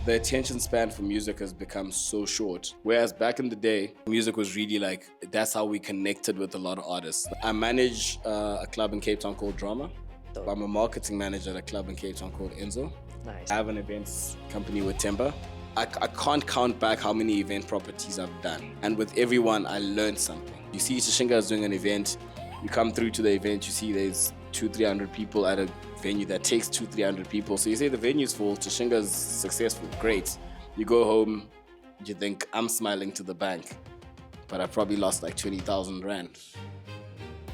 The attention span for music has become so short. Whereas back in the day, music was really like, that's how we connected with a lot of artists. I manage a club in Cape Town called Drama. Dope. I'm a marketing manager at a club in Cape Town called Enzo. Nice. I have an events company with Timber. I can't count back how many event properties I've done. And with everyone, I learned something. You see Tashinga is doing an event. You come through to the event, you see there's 200-300 people at a venue that takes 200-300 people. So you say the venue's full, Tashinga's successful, great. You go home, you think, I'm smiling to the bank, but I probably lost like 20,000 rand.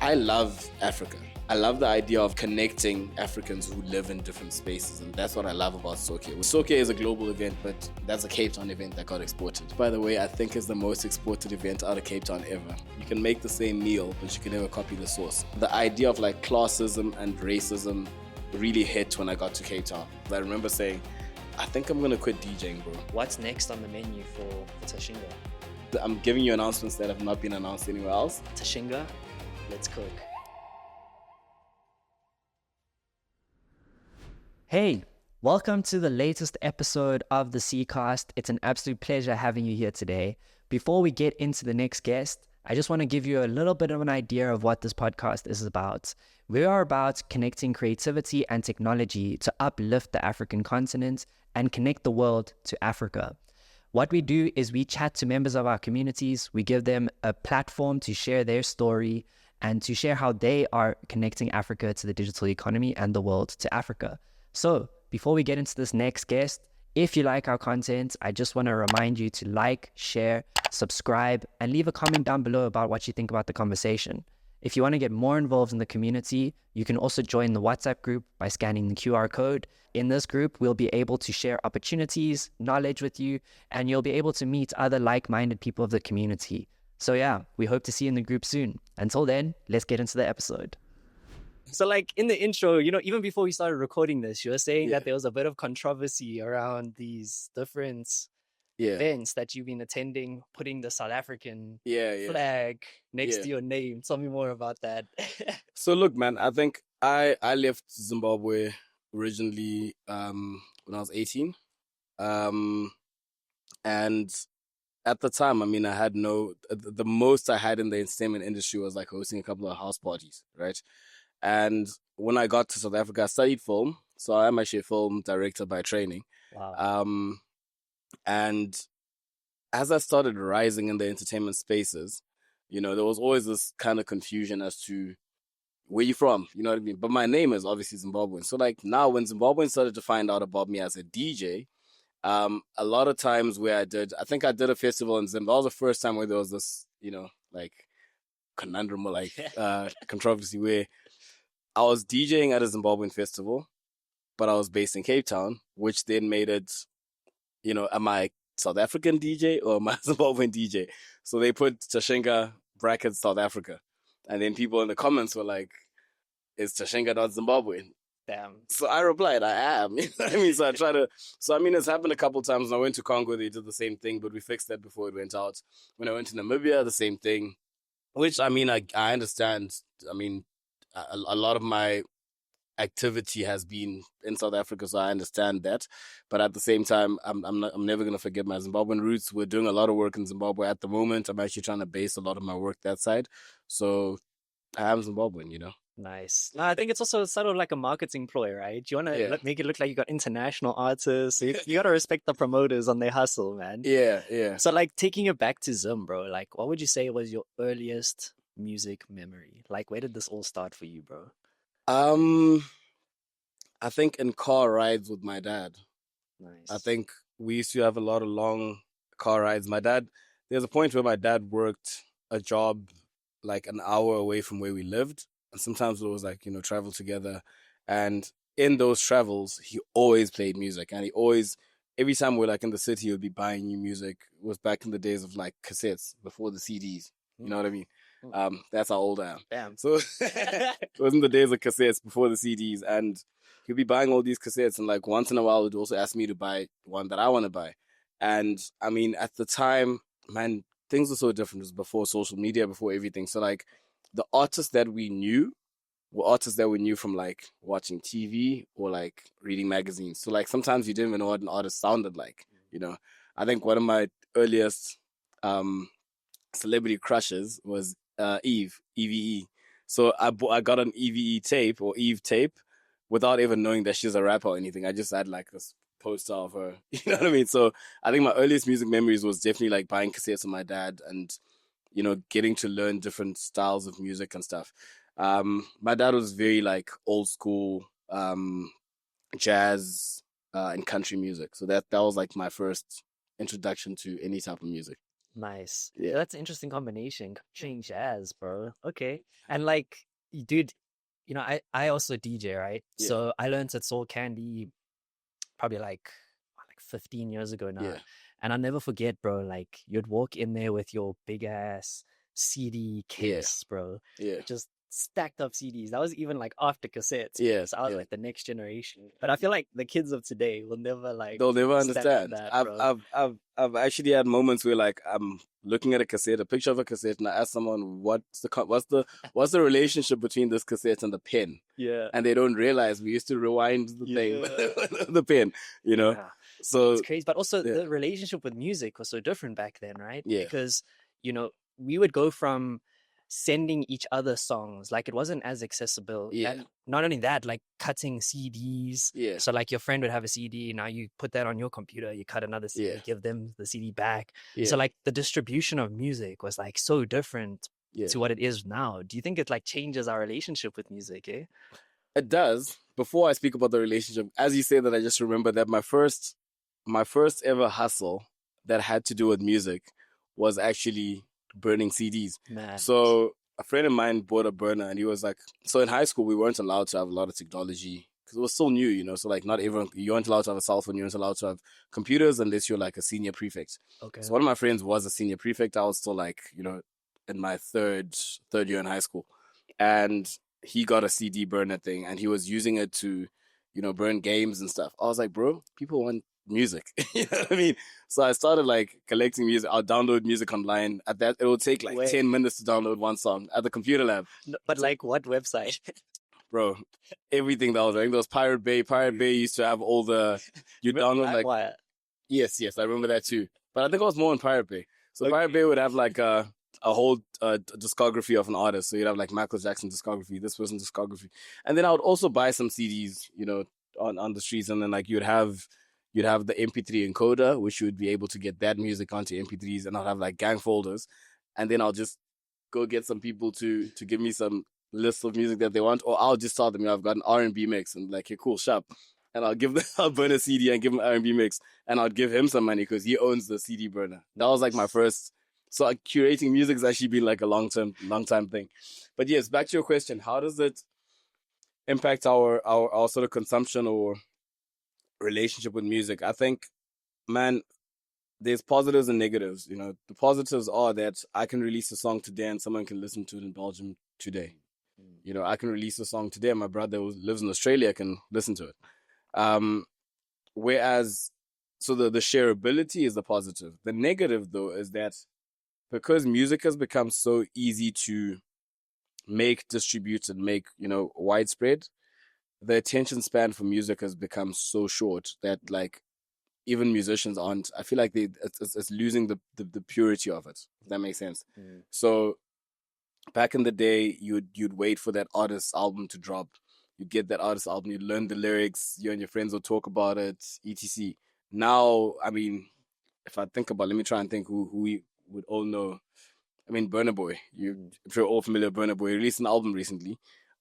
I love Africa. I love the idea of connecting Africans who live in different spaces, and that's what I love about C.Cast. C.Cast is a global event, but that's a Cape Town event that got exported. By the way, I think it's the most exported event out of Cape Town ever. You can make the same meal, but you can never copy the sauce. The idea of like classism and racism really hit when I got to Cape Town. I remember saying, I think I'm gonna quit DJing, bro. What's next on the menu for Tashinga? I'm giving you announcements that have not been announced anywhere else. Tashinga, let's cook. Hey, welcome to the latest episode of the C.Cast. It's an absolute pleasure having you here today. Before we get into the next guest, I just want to give you a little bit of an idea of what this podcast is about. We are about connecting creativity and technology to uplift the African continent and connect the world to Africa. What we do is we chat to members of our communities. We give them a platform to share their story and to share how they are connecting Africa to the digital economy and the world to Africa. So before we get into this next guest, if you like our content, I just want to remind you to like, share, subscribe, and leave a comment down below about what you think about the conversation. If you want to get more involved in the community, you can also join the WhatsApp group by scanning the QR code. In this group, we'll be able to share opportunities, knowledge with you, and you'll be able to meet other like-minded people of the community. So yeah, we hope to see you in the group soon. Until then, let's get into the episode. So like in the intro, even before we started recording this, you were saying that there was a bit of controversy around these different events that you've been attending, putting the South African flag next to your name. Tell me more about that. So look, man, I think I left Zimbabwe originally when I was 18. And at the time, I mean, I had the most I had in the entertainment industry was like hosting a couple of house parties, right? And when I got to South Africa, I studied film. So I am actually a film director by training. Wow. And as I started rising in the entertainment spaces, there was always this kind of confusion as to where you from, you know what I mean? But my name is obviously Zimbabwean. So like now when Zimbabweans started to find out about me as a DJ, a lot of times where I think I did a festival in Zimbabwe. That was the first time where there was this, like conundrum or like controversy where I was DJing at a Zimbabwean festival, but I was based in Cape Town, which then made it, am I South African DJ or am I Zimbabwean DJ? So they put Tashinga brackets South Africa. And then people in the comments were like, is Tashinga not Zimbabwean? Damn. So I replied, I am. You know what I mean? It's happened a couple times. When I went to Congo, they did the same thing, but we fixed that before it went out. When I went to Namibia, the same thing, which I mean, I understand. I mean, a lot of my activity has been in South Africa, so I understand that. But at the same time, I'm never gonna forget my Zimbabwean roots. We're doing a lot of work in Zimbabwe at the moment. I'm actually trying to base a lot of my work that side. So I am Zimbabwean, Nice. No, I think it's also sort of like a marketing ploy, right? You want to make it look like you got international artists. You got to respect the promoters on their hustle, man. Yeah. So like taking it back to Zim, bro, like what would you say was your earliest music memory? Like where did this all start for you, bro? I think in car rides with my dad. Nice. I think we used to have a lot of long car rides. There's a point where my dad worked a job like an hour away from where we lived. And sometimes it was like, travel together. And in those travels, he always played music. And every time we're like in the city, he would be buying new music. It was back in the days of like cassettes before the CDs. You know what I mean? That's how old I am. Damn. So it was in the days of cassettes before the CDs. And he'd be buying all these cassettes. And like once in a while, he'd also ask me to buy one that I want to buy. And I mean, at the time, man, things were so different. It was before social media, before everything. So like the artists that we knew were artists that we knew from like watching TV or like reading magazines. So like sometimes you didn't even know what an artist sounded like. You know, I think one of my earliest celebrity crushes was Eve, EVE. So I got an EVE tape or Eve tape without even knowing that she's a rapper or anything. I just had like this poster of her. You know what I mean? So I think my earliest music memories was definitely like buying cassettes with my dad and, you know, getting to learn different styles of music and stuff. My dad was very like old school jazz and country music. So that was like my first introduction to any type of music. Nice. Yeah. That's an interesting combination. Country and jazz, bro. Okay. And like, dude, you know, I also DJ, right? Yeah. So I learned at Soul Candy probably like 15 years ago now. Yeah. And I'll never forget, bro, like you'd walk in there with your big ass CD case, bro. Yeah. Just stacked up CDs. That was even like after cassettes. Yeah. So I was yeah. like the next generation. But I feel like the kids of today will never like They'll never stand understand. that, bro. I've actually had moments where like I'm looking at a cassette, a picture of a cassette, and I ask someone what's the relationship between this cassette and the pen, Yeah. and they don't realize we used to rewind the thing with the pen, you know. Yeah. So It's crazy. But also the relationship with music was so different back then, right? Yeah. Because, you know, we would go from sending each other songs, like it wasn't as accessible. Yeah. And not only that, like cutting CDs. Yeah. So like your friend would have a CD, now you put that on your computer, you cut another CD, Yeah. give them the CD back. Yeah. So like the distribution of music was like so different to what it is now. Do you think it like changes our relationship with music, eh? It does. Before I speak about the relationship, as you say that, I just remember that my first ever hustle that had to do with music was actually burning CDs. Man. So a friend of mine bought a burner, and he was like, so in high school we weren't allowed to have a lot of technology because it was still new, you know. So like not everyone, you weren't allowed to have a cell phone, you weren't allowed to have computers unless you're like a senior prefect. Okay. So one of my friends was a senior prefect. I was still like, you know, in my third year in high school, and he got a CD burner thing, and he was using it to, you know, burn games and stuff. I was like, bro, people want music. You know what I mean? So I started like collecting music. I'll download music online. At that, it will take like 10 minutes to download one song at the computer lab. No, but like what website? Bro, everything that was running. There was Pirate Bay. Pirate Bay used to have all the, you download like, Wire. Yes, I remember that too. But I think I was more on Pirate Bay. So Pirate Bay would have like a whole discography of an artist. So you'd have like Michael Jackson discography, this person's discography. And then I would also buy some CDs, you know, on the streets. And then like you'd have the MP3 encoder, which you would be able to get that music onto MP3s. And I'll have like gang folders. And then I'll just go get some people to give me some list of music that they want. Or I'll just tell them, you know, I've got an R&B mix. And like, hey, cool, sharp. And I'll burn a CD and give him an R&B mix. And I'll give him some money because he owns the CD burner. That was like my first. So curating music has actually been like a long time thing. But yes, back to your question. How does it impact our sort of consumption or relationship with music? I think, man, there's positives and negatives. You know, the positives are that I can release a song today and someone can listen to it in Belgium today. You know, I can release a song today and my brother who lives in Australia can listen to it. Whereas, so the shareability is the positive. The negative, though, is that because music has become so easy to make, distribute, and make, you know, widespread, the attention span for music has become so short that like even musicians aren't. I feel like it's losing the purity of it. If that makes sense. So back in the day, you'd wait for that artist's album to drop. You'd get that artist's album. You'd learn the lyrics. You and your friends will talk about it. Etc. Now, I mean, if I think about, let me try and think who we would all know. I mean, Burna Boy. If you're all familiar with Burna Boy, he released an album recently.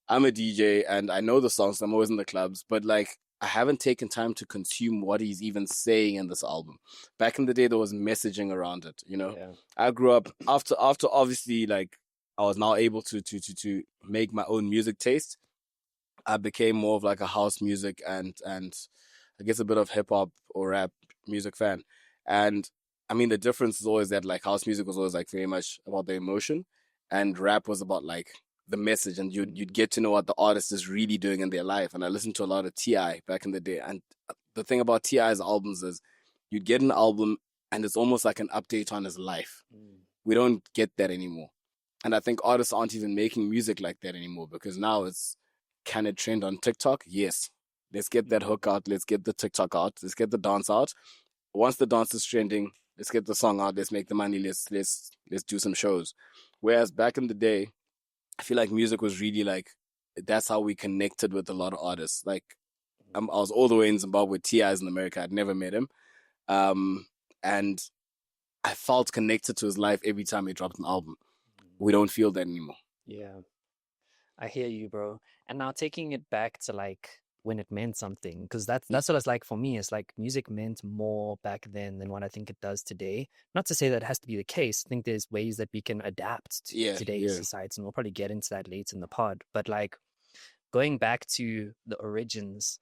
I'm a DJ and I know the songs. I'm always in the clubs, but like I haven't taken time to consume what he's even saying in this album. Back in the day, there was messaging around it. You know, I grew up after obviously like I was now able to make my own music taste. I became more of like a house music and I guess a bit of hip hop or rap music fan. And I mean, the difference is always that like house music was always like very much about the emotion, and rap was about like the message, and you'd get to know what the artist is really doing in their life. And I listened to a lot of T.I. back in the day, and the thing about T.I.'s albums is you'd get an album and it's almost like an update on his life. We don't get that anymore. And I think artists aren't even making music like that anymore, because now it's, can it trend on TikTok? Yes. Let's get that hook out. Let's get the TikTok out. Let's get the dance out. Once the dance is trending, let's get the song out. Let's make the money. Let's do some shows. Whereas back in the day, I feel like music was really like, that's how we connected with a lot of artists. Like, I was all the way in Zimbabwe. T.I.'s in America. I'd never met him. And I felt connected to his life every time he dropped an album. We don't feel that anymore. Yeah, I hear you, bro. And now taking it back to like when it meant something, because that's what it's like for me. It's like music meant more back then than what I think it does today. Not to say that it has to be the case. I think there's ways that we can adapt to today's society, and we'll probably get into that later in the pod. But like going back to the origins,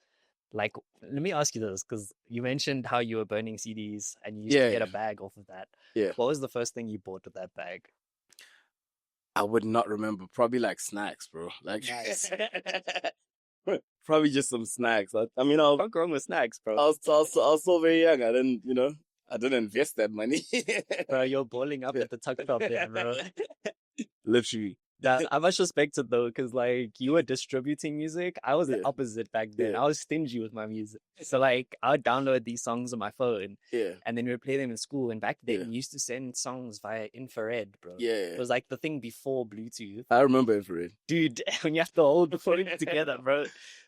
like let me ask you this, because you mentioned how you were burning CDs and you used to get a bag off of that. Yeah. What was the first thing you bought with that bag? I would not remember. Probably like snacks, bro. Like, Nice. probably just some snacks. I mean, I What's wrong with snacks, bro? was so very young. I didn't invest that money. Bro, you're balling up at the tuck shop there, bro. Literally. Yeah, I must respect it though, because like you were distributing music. I was the Yeah. opposite back then. Yeah. I was stingy with my music. So like I would download these songs on my phone Yeah. and then we would play them in school. And back then Yeah. you used to send songs via infrared, bro. Yeah. It was like the thing before Bluetooth. I remember infrared. Dude, when you have to hold the phone together, bro.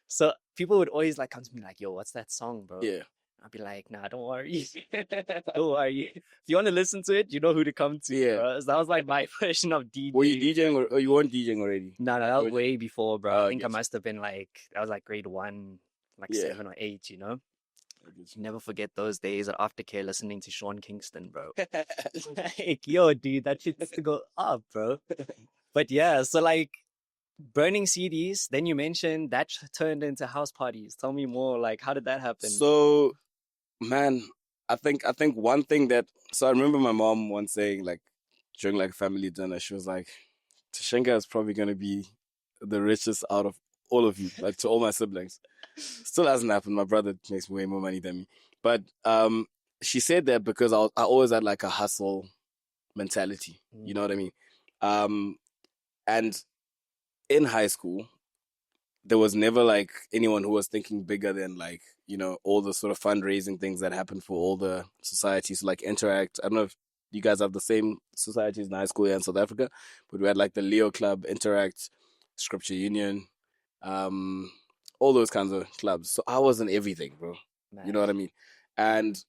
So people would always like come to me like, yo, what's that song, bro? Yeah. I'd be like, nah, don't worry. Don't worry. If you want to listen to it, you know who to come to. Yeah. Bro. So that was like my version of DJing. Were you DJing or you weren't DJing already? No, that was way before, bro. Oh, I think I yes. must have been like, that was like grade 1, like Yeah. 7 or 8, you know? You never forget those days at aftercare listening to Sean Kingston, bro. Like, yo, dude, that shit used to go up, bro. But yeah, so like burning CDs, then you mentioned that turned into house parties. Tell me more, like, how did that happen? So, man, I think one thing so I remember my mom once saying, like, during like a family dinner, she was like, Tashinga is probably going to be the richest out of all of you, like to all my siblings. Still hasn't happened. My brother makes way more money than me. But she said that because I always had like a hustle mentality. You know what I mean? And in high school, there was never like anyone who was thinking bigger than like, all the sort of fundraising things that happen for all the societies, like Interact. I don't know if you guys have the same societies in high school here in South Africa, but we had like the Leo Club, Interact, Scripture Union, all those kinds of clubs. So I was in everything, bro. Man. You know what I mean? And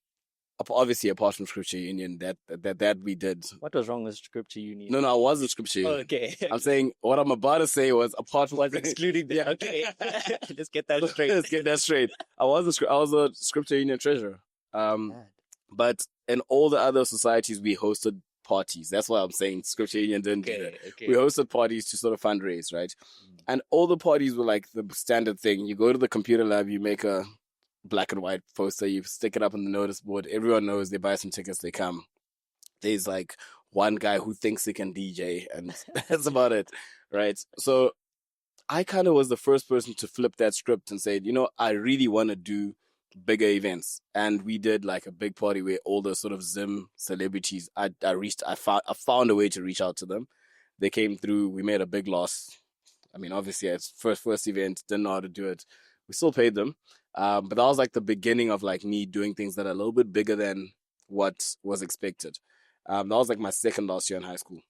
obviously, apart from Scripture Union, that we did. What was wrong with Scripture Union? No, I was in Scripture Union. Oh, okay. I'm saying what I'm about to say was apart from excluding the okay. Let's get that straight. Let's get that straight. I was a Scripture Union treasurer. But in all the other societies, we hosted parties. That's why I'm saying Scripture Union didn't do that. Okay. We hosted parties to sort of fundraise, right? And all the parties were like the standard thing. You go to the computer lab, you make a black and white poster, you stick it up on the notice board. Everyone knows, they buy some tickets, they come. There's like one guy who thinks he can DJ, and that's about it, right? So I kind of was the first person to flip that script and say, I really want to do bigger events. And we did like a big party where all the sort of Zim celebrities, I found a way to reach out to them. They came through, we made a big loss. I mean, obviously, it's first event, didn't know how to do it. We still paid them. But that was like the beginning of like me doing things that are a little bit bigger than what was expected. That was like my second last year in high school.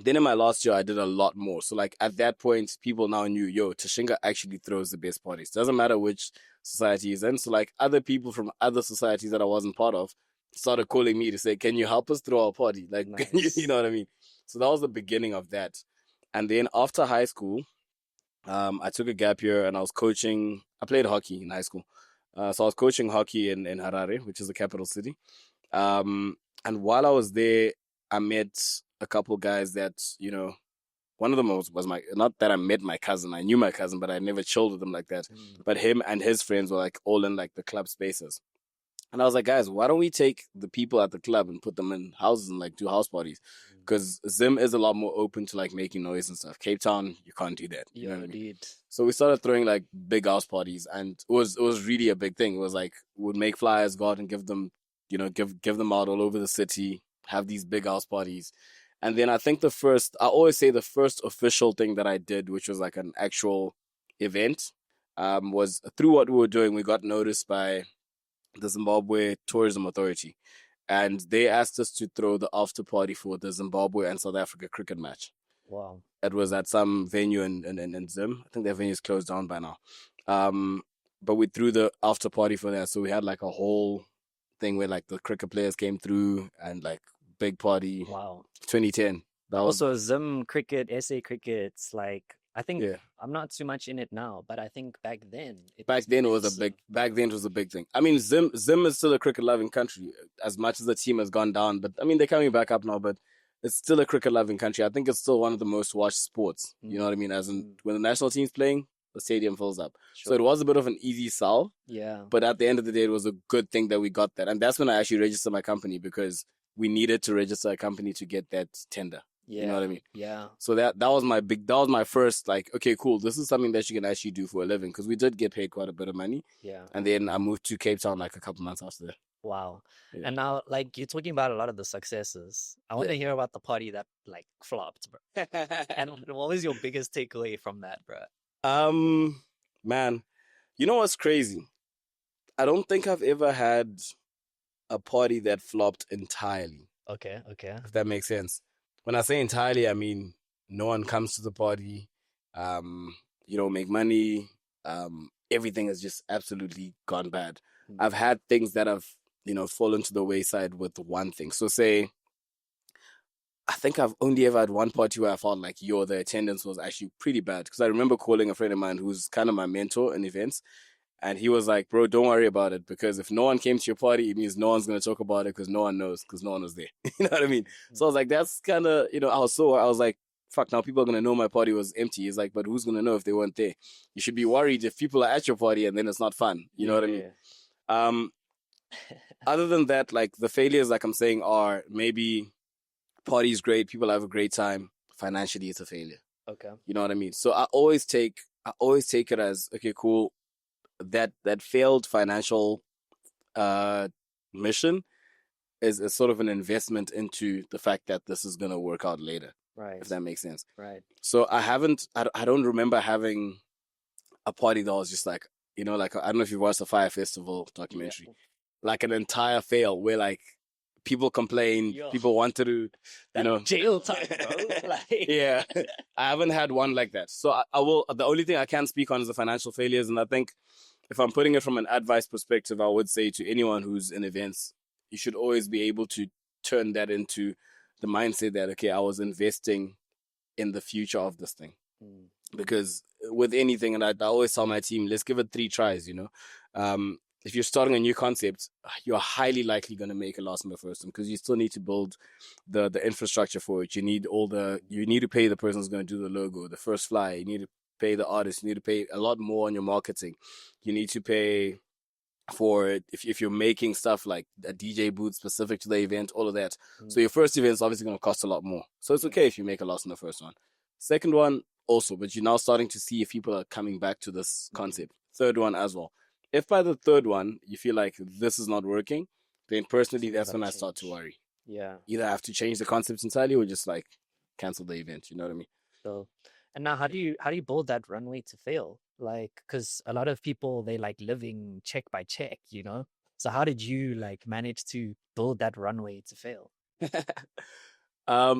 Then in my last year, I did a lot more. So like at that point, people now knew, Tashinga actually throws the best parties. Doesn't matter which society he's in. So like other people from other societies that I wasn't part of started calling me to say, can you help us throw our party? Like, Nice. you know what I mean? So that was the beginning of that. And then after high school, I took a gap year and I was coaching. I played hockey in high school. So I was coaching hockey in Harare, which is the capital city. And while I was there, I met a couple guys that, one of them was my, not that I met my cousin. I knew my cousin, but I never chilled with him like that. But him and his friends were like all in like the club spaces. And I was like, guys, why don't we take the people at the club and put them in houses and like do house parties? Because Zim is a lot more open to like making noise and stuff. Cape Town, you can't do that. You know what I mean? So we started throwing like big house parties, and it was really a big thing. It was like, we'd make flyers, go out and give them, give them out all over the city, have these big house parties. And then I think I always say the first official thing that I did, which was like an actual event, was through what we were doing, we got noticed by the Zimbabwe Tourism Authority. And they asked us to throw the after party for the Zimbabwe and South Africa cricket match. Wow. It was at some venue in Zim. I think that venue is closed down by now. But we threw the after party for that. So we had like a whole thing where like the cricket players came through and like big party. Wow. 2010. That was Also, Zim cricket, SA cricket's like, I think yeah. I'm not too much in it now, but I think back then it was a big thing. I mean, Zim is still a cricket loving country, as much as the team has gone down. But I mean, they're coming back up now. But it's still a cricket loving country. I think it's still one of the most watched sports. You know what I mean? As in, when the national team's playing, the stadium fills up. Sure. So it was a bit of an easy sell. Yeah. But at the end of the day, it was a good thing that we got that, and that's when I actually registered my company, because we needed to register a company to get that tender. Yeah. You know what I mean? Yeah. So that was my first, like, okay, cool, this is something that you can actually do for a living, because we did get paid quite a bit of money. Yeah. And then I moved to Cape Town like a couple months after that. Wow. Yeah. And now, like, you're talking about a lot of the successes. I want to hear about the party that, like, flopped, bro. And what was your biggest takeaway from that, bro? Man, you know what's crazy? I don't think I've ever had a party that flopped entirely. Okay. If that makes sense. When I say entirely, I mean no one comes to the party. You don't make money. Everything has just absolutely gone bad. I've had things that have, fallen to the wayside with one thing. So say, I think I've only ever had one party where I felt like, the attendance was actually pretty bad. Because I remember calling a friend of mine who's kind of my mentor in events. And he was like, bro, don't worry about it. Because if no one came to your party, it means no one's going to talk about it because no one knows, because no one was there. You know what I mean? So I was like, that's kind of, I was like, fuck, now people are going to know my party was empty. He's like, but who's going to know if they weren't there? You should be worried if people are at your party and then it's not fun. You know what I mean? Other than that, like the failures, like I'm saying, are maybe party's great, people have a great time. Financially, it's a failure. Okay. You know what I mean? So I always take it as, okay, cool. That failed financial mission is sort of an investment into the fact that this is going to work out later. Right. If that makes sense. Right. So I don't remember having a party that was just like, like, I don't know if you watched the Fire Festival documentary, like an entire fail where like people complained, people wanted to, jail time, bro. Yeah, I haven't had one like that. So I will, the only thing I can speak on is the financial failures. And I think if I'm putting it from an advice perspective, I would say to anyone who's in events, you should always be able to turn that into the mindset that, okay, I was investing in the future of this thing. Because with anything, and I always tell my team, let's give it 3 tries, if you're starting a new concept, you're highly likely going to make a loss in the first one, because you still need to build the infrastructure for it. You need to pay the person who's going to do the logo, the first flyer. You need to pay the artist. You need to pay a lot more on your marketing. You need to pay for it if you're making stuff like a DJ booth specific to the event, all of that. So your first event is obviously going to cost a lot more. So it's okay if you make a loss in the first one. Second one also, but you're now starting to see if people are coming back to this concept. Third one as well. If by the third one you feel like this is not working, then personally that's when I start to worry. Yeah. Either I have to change the concept entirely or just like cancel the event. You know what I mean? So, and now how do you build that runway to fail? Like, because a lot of people, they like living check by check, So how did you like manage to build that runway to fail?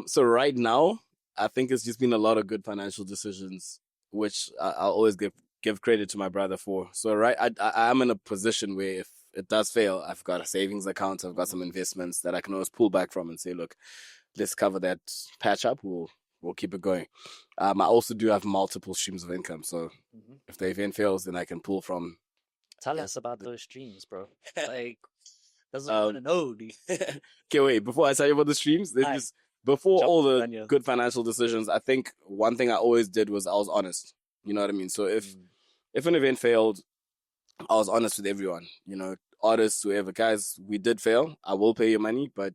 So right now, I think it's just been a lot of good financial decisions, which I'll always give credit to my brother for. So I'm in a position where if it does fail, I've got a savings account, I've got some investments that I can always pull back from and say, look, let's cover that patch up. We'll keep it going. I also do have multiple streams of income. So if the event fails, then I can pull from. Tell us about those streams, bro. Like, doesn't want to know, dude. Okay, wait. Before I tell you about the streams, before all the good financial decisions, I think one thing I always did was I was honest. You know what I mean? So if an event failed, I was honest with everyone. Artists, whoever, guys, we did fail. I will pay you money, but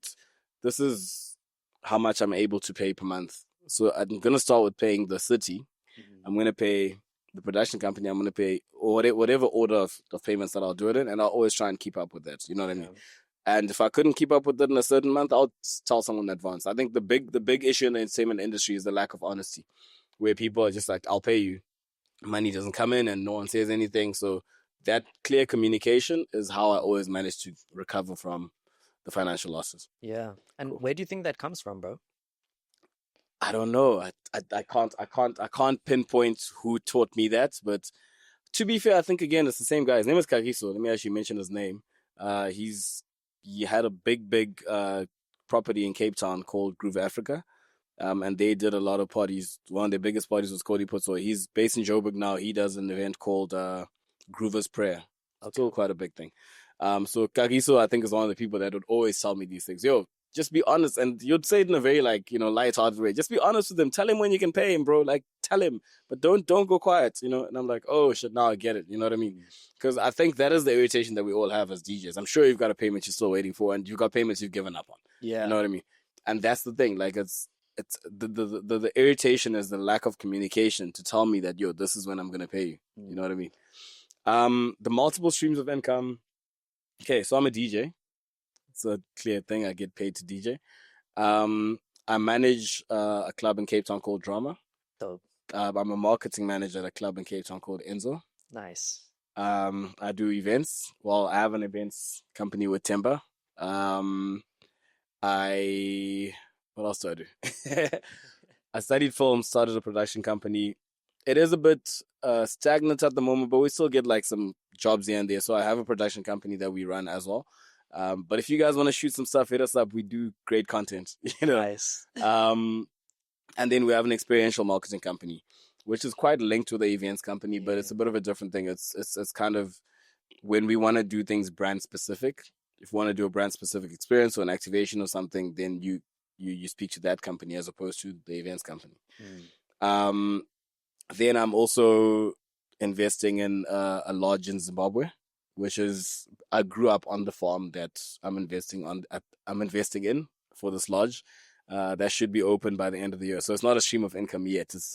this is how much I'm able to pay per month. So I'm going to start with paying the city. I'm going to pay the production company. I'm going to pay whatever order of payments that I'll do it in. And I'll always try and keep up with that. You know what I mean? And if I couldn't keep up with it in a certain month, I'll tell someone in advance. I think the big issue in the entertainment industry is the lack of honesty, where people are just like, I'll pay you. Money doesn't come in and no one says anything. So that clear communication is how I always manage to recover from the financial losses. Yeah. And Cool. where do you think that comes from, bro? I don't know. I can't pinpoint who taught me that, but to be fair, I think again it's the same guy. His name is Kagiso. Let me actually mention his name. He had a big property in Cape Town called Groove Africa. And they did a lot of parties. One of their biggest parties was Cody Putso. He's based in Joburg now. He does an event called Groover's Prayer. Okay. Still quite a big thing. So Kagiso, I think, is one of the people that would always tell me these things. Yo, just be honest. And you'd say it in a very light-hearted way. Just be honest with him. Tell him when you can pay him, bro. Like, tell him. But don't go quiet, And I'm like, oh, shit, now I get it. You know what I mean? Because I think that is the irritation that we all have as DJs. I'm sure you've got a payment you're still waiting for, and you've got payments you've given up on. Yeah. You know what I mean? And that's the thing. Like, it's the irritation is the lack of communication to tell me that, yo, this is when I'm going to pay you. You know what I mean? The multiple streams of income. Okay, so I'm a DJ. It's a clear thing. I get paid to DJ. I manage a club in Cape Town called Drama. Dope. I'm a marketing manager at a club in Cape Town called Enzo. Nice. I do events. Well, I have an events company with Timber. What else do I do? I studied film, started a production company. It is a bit stagnant at the moment, but we still get like some jobs here and there. So I have a production company that we run as well. But if you guys want to shoot some stuff, hit us up. We do great content. Nice. And then we have an experiential marketing company, which is quite linked to the events company, but it's a bit of a different thing. It's kind of when we want to do things brand specific. If we want to do a brand specific experience or an activation or something, then you speak to that company as opposed to the events company. Then I'm also investing in a lodge in Zimbabwe, which is I grew up on the farm that I'm investing in for this lodge. That should be open by the end of the year. So it's not a stream of income yet. It's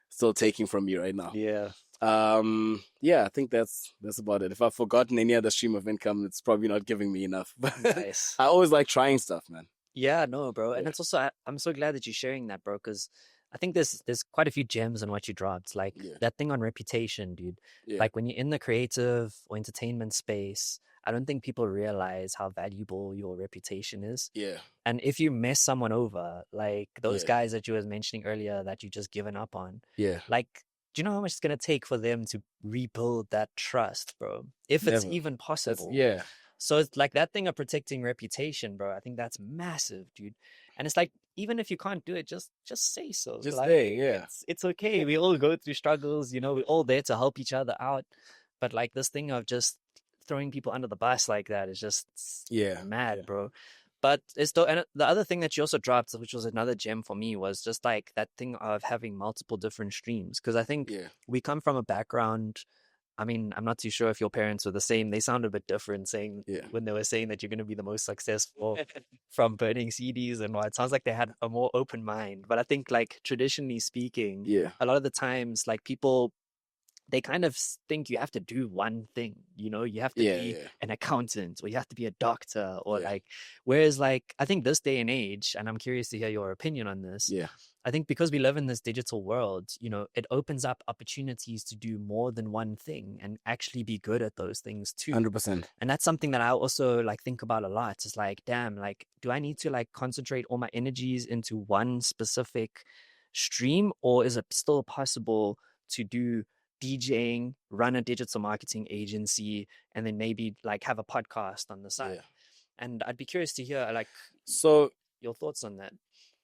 still taking from me right now. Yeah. I think that's about it. If I've forgotten any other stream of income, it's probably not giving me enough. Nice. I always like trying stuff, man. Yeah, no, bro. And it's also, I'm so glad that you're sharing that, bro, because I think there's quite a few gems in what you dropped. Like that thing on reputation, dude. Yeah. Like when you're in the creative or entertainment space, I don't think people realize how valuable your reputation is. Yeah. And if you mess someone over, like those guys that you was mentioning earlier that you just given up on, like, do you know how much it's going to take for them to rebuild that trust, bro? If it's even possible. So it's like that thing of protecting reputation, bro. I think that's massive, dude. And it's like, even if you can't do it, just say so. Just like, say, it's okay. We all go through struggles, we're all there to help each other out. But like this thing of just throwing people under the bus like that is just mad, bro. But it's and the other thing that you also dropped, which was another gem for me, was just like that thing of having multiple different streams. Because I think we come from a background. I mean, I'm not too sure if your parents were the same. They sound a bit different when they were saying that you're going to be the most successful from burning CDs and what. It sounds like they had a more open mind. But I think like traditionally speaking, a lot of the times like people, they kind of think you have to do one thing, you have to be an accountant or you have to be a doctor or like, whereas like, I think this day and age, and I'm curious to hear your opinion on this. I think because we live in this digital world, it opens up opportunities to do more than one thing and actually be good at those things too. 100%. And that's something that I also like think about a lot. It's like, damn, like, do I need to like concentrate all my energies into one specific stream, or is it still possible to do DJing, run a digital marketing agency, and then maybe like have a podcast on the side? And I'd be curious to hear like your thoughts on that.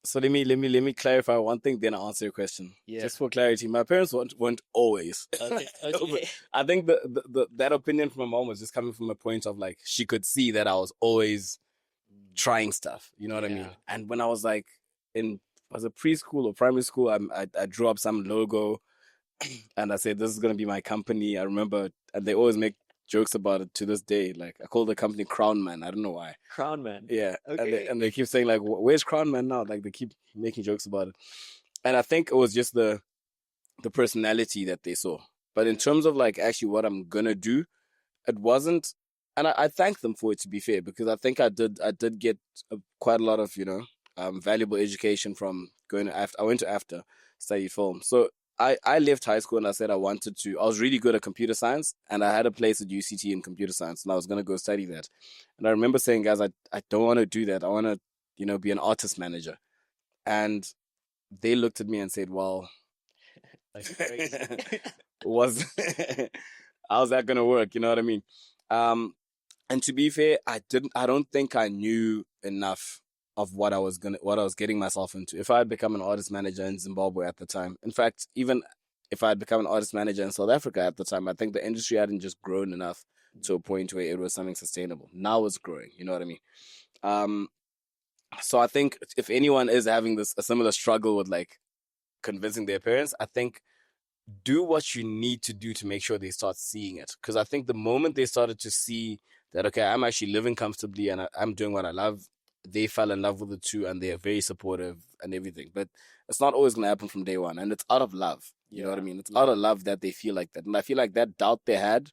So let me clarify one thing, then I'll answer your question. Just for clarity, my parents weren't always. Okay. I think that opinion from my mom was just coming from a point of like she could see that I was always trying stuff. You know what I mean? And when I was like was it preschool or primary school, I drew up some logo, and I said this is gonna be my company. I remember, and they always make jokes about it to this day. Like I call the company Crown Man. I don't know why. Crown Man. Yeah. Okay. And they keep saying like, where's Crown Man now? Like they keep making jokes about it. And I think it was just the personality that they saw. But in terms of like actually what I'm gonna do, it wasn't and I thank them for it, to be fair, because I think I did get quite a lot of valuable education from going to after. I went to after studied film, so I left high school and I said I wanted to. I was really good at computer science, and I had a place at UCT in computer science, and I was gonna go study that. And I remember saying, guys, I don't want to do that. I want to be an artist manager. And they looked at me and said, well, was how's that gonna work? You know what I mean? And to be fair, I don't think I knew enough of what I was getting myself into. If I had become an artist manager in Zimbabwe at the time, in fact, even if I had become an artist manager in South Africa at the time, I think the industry hadn't just grown enough to a point where it was something sustainable. Now it's growing, you know what I mean? So I think if anyone is having a similar struggle with like convincing their parents, I think do what you need to do to make sure they start seeing it. Because I think the moment they started to see that, okay, I'm actually living comfortably and I'm doing what I love, they fell in love with it too, and they're very supportive and everything. But it's not always going to happen from day one, and it's out of love. You know what I mean? It's out of love that they feel like that. And I feel like that doubt they had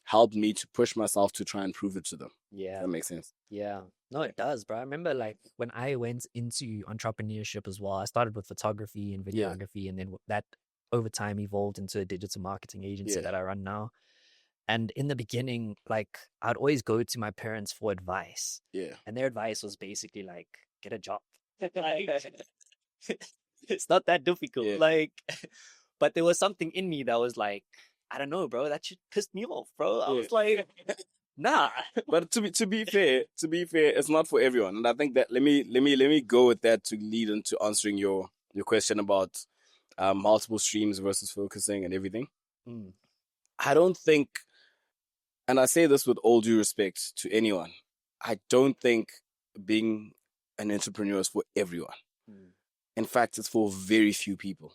helped me to push myself to try and prove it to them. Yeah. That makes sense. Yeah. No, it does, bro. I remember like when I went into entrepreneurship as well, I started with photography and videography, and then that over time evolved into a digital marketing agency that I run now. And in the beginning, like I'd always go to my parents for advice. Yeah. And their advice was basically like, get a job. It's not that difficult. Yeah. Like, but there was something in me that was like, I don't know, bro. That shit pissed me off, bro. I was like, nah. But to be fair, it's not for everyone. And I think that let me go with that to lead into answering your question about multiple streams versus focusing and everything. I don't think, and I say this with all due respect to anyone, I don't think being an entrepreneur is for everyone. In fact, it's for very few people.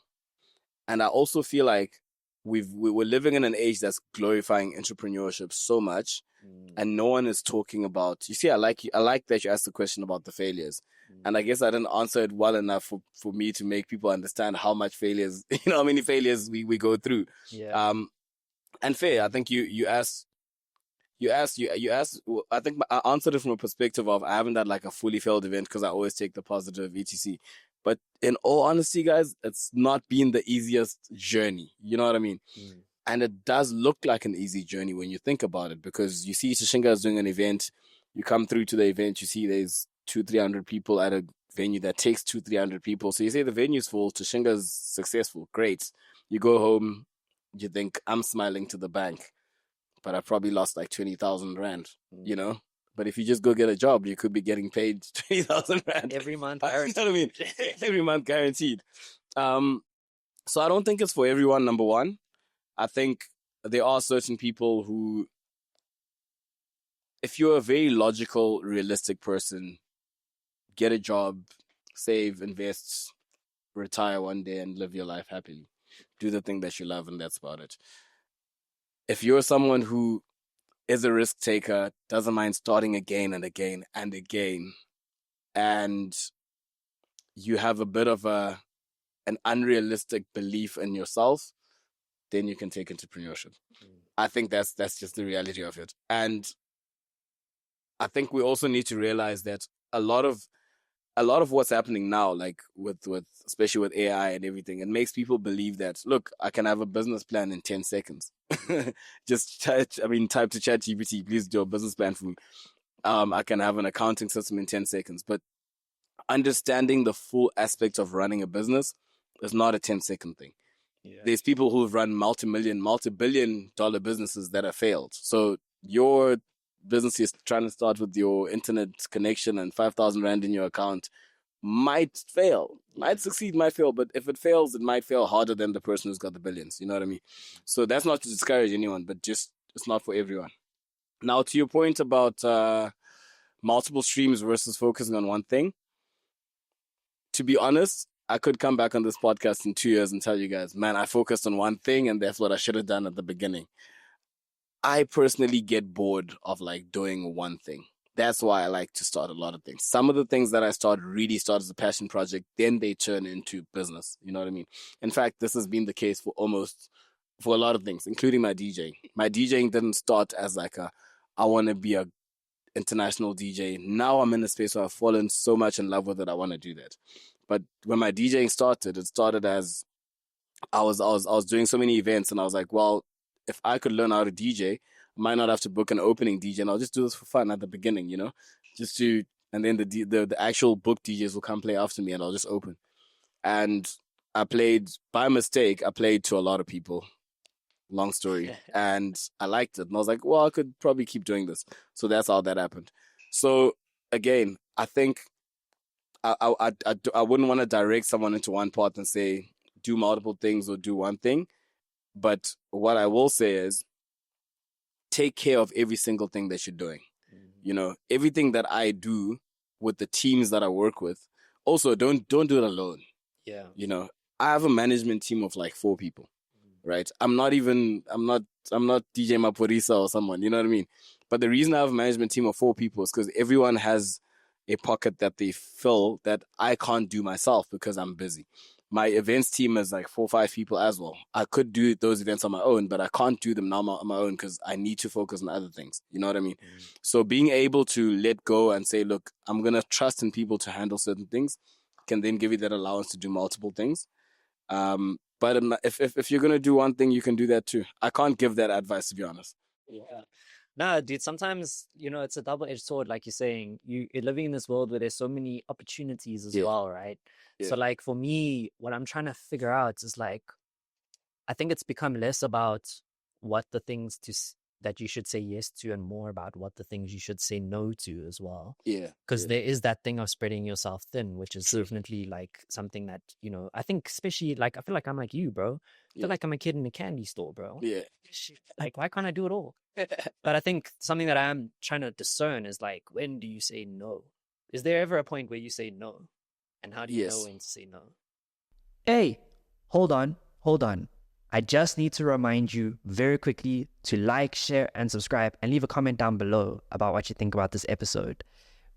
And I also feel like we're living in an age that's glorifying entrepreneurship so much, and no one is talking about. You see, I like that you asked the question about the failures, and I guess I didn't answer it well enough for me to make people understand how much failures, how many failures we go through. Yeah. And fair, I think you asked. I think I answered it from a perspective of I haven't had like a fully failed event because I always take the positive, etc. But in all honesty, guys, it's not been the easiest journey. You know what I mean? And it does look like an easy journey when you think about it, because you see Tashinga is doing an event. You come through to the event, you see there's 200-300 people at a venue that takes 200-300 people. So you say the venue's full, Tashinga's successful, great. You go home, you think, I'm smiling to the bank, but I probably lost like 20,000 rand, you know? But if you just go get a job, you could be getting paid 20,000 rand. Every month. You know what I mean? Every month guaranteed. So I don't think it's for everyone, number one. I think there are certain people who, if you're a very logical, realistic person, get a job, save, invest, retire one day and live your life happily. Do the thing that you love, and that's about it. If you're someone who is a risk taker, doesn't mind starting again and again and again, and you have a bit of an unrealistic belief in yourself, then you can take entrepreneurship. I think that's just the reality of it. And I think we also need to realize that a lot of what's happening now, like with especially with AI and everything, it makes people believe that, look, I can have a business plan in 10 seconds. Just type to ChatGPT, please do a business plan for me. I can have an accounting system in 10 seconds. But understanding the full aspect of running a business is not a 10-second thing. Yeah. There's people who've run multi-billion dollar businesses that have failed. So your business is trying to start with your internet connection and 5,000 rand in your account might fail, might succeed, might fail. But if it fails, it might fail harder than the person who's got the billions. You know what I mean? So that's not to discourage anyone, but just it's not for everyone. Now, to your point about multiple streams versus focusing on one thing, to be honest, I could come back on this podcast in 2 years and tell you guys, man, I focused on one thing and that's what I should have done at the beginning. I personally get bored of like doing one thing. That's why I like to start a lot of things. Some of the things that I really start as a passion project, then they turn into business. You know what I mean? In fact, this has been the case for a lot of things, including my DJing. My DJing didn't start as like I want to be a international DJ. Now I'm in a space where I've fallen so much in love with it. I want to do that. But when my DJing started, it started as I was doing so many events, and I was like, well, if I could learn how to DJ, I might not have to book an opening DJ, and I'll just do this for fun at the beginning, just to, and then the actual book DJs will come play after me, and I'll just open. And I played by mistake. I played to a lot of people. Long story, and I liked it, and I was like, well, I could probably keep doing this. So that's how that happened. So again, I think I wouldn't want to direct someone into one path and say do multiple things or do one thing. But what I will say is take care of every single thing that you're doing. Everything that I do with the teams that I work with. Also, don't do it alone. Yeah. I have a management team of like 4 people. Right? I'm not DJ Maporisa or someone, you know what I mean? But the reason I have a management team of 4 people is because everyone has a pocket that they fill that I can't do myself because I'm busy. My events team is like 4 or 5 people as well. I could do those events on my own, but I can't do them now on my own because I need to focus on other things. You know what I mean? So being able to let go and say, look, I'm going to trust in people to handle certain things can then give you that allowance to do multiple things. But if you're gonna do one thing, you can do that too. I can't give that advice, to be honest. Yeah. No, dude, sometimes, it's a double-edged sword, like you're saying. You're living in this world where there's so many opportunities as well, right? Yeah. So, like, for me, what I'm trying to figure out is, like, I think it's become less about what the things that you should say yes to and more about what the things you should say no to as well. Yeah. Because there is that thing of spreading yourself thin, which is definitely like something that, I think especially like, I feel like I'm like you, bro. I feel like I'm a kid in a candy store, bro. Yeah. Like, why can't I do it all? But I think something that I'm trying to discern is like, when do you say no? Is there ever a point where you say no? And how do you know when to say no? Hey, hold on. I just need to remind you very quickly to like, share, and subscribe, and leave a comment down below about what you think about this episode.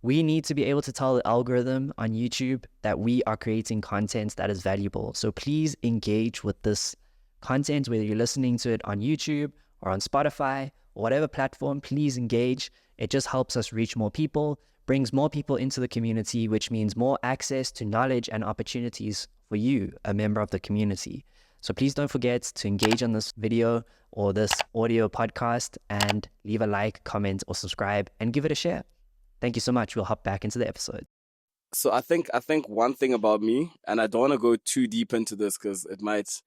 We need to be able to tell the algorithm on YouTube that we are creating content that is valuable. So please engage with this content, whether you're listening to it on YouTube or on Spotify or whatever platform, please engage. It just helps us reach more people, brings more people into the community, which means more access to knowledge and opportunities for you, a member of the community. So please don't forget to engage on this video or this audio podcast and leave a like, comment, or subscribe and give it a share. Thank you so much. We'll hop back into the episode. So I think one thing about me, and I don't want to go too deep into this because it might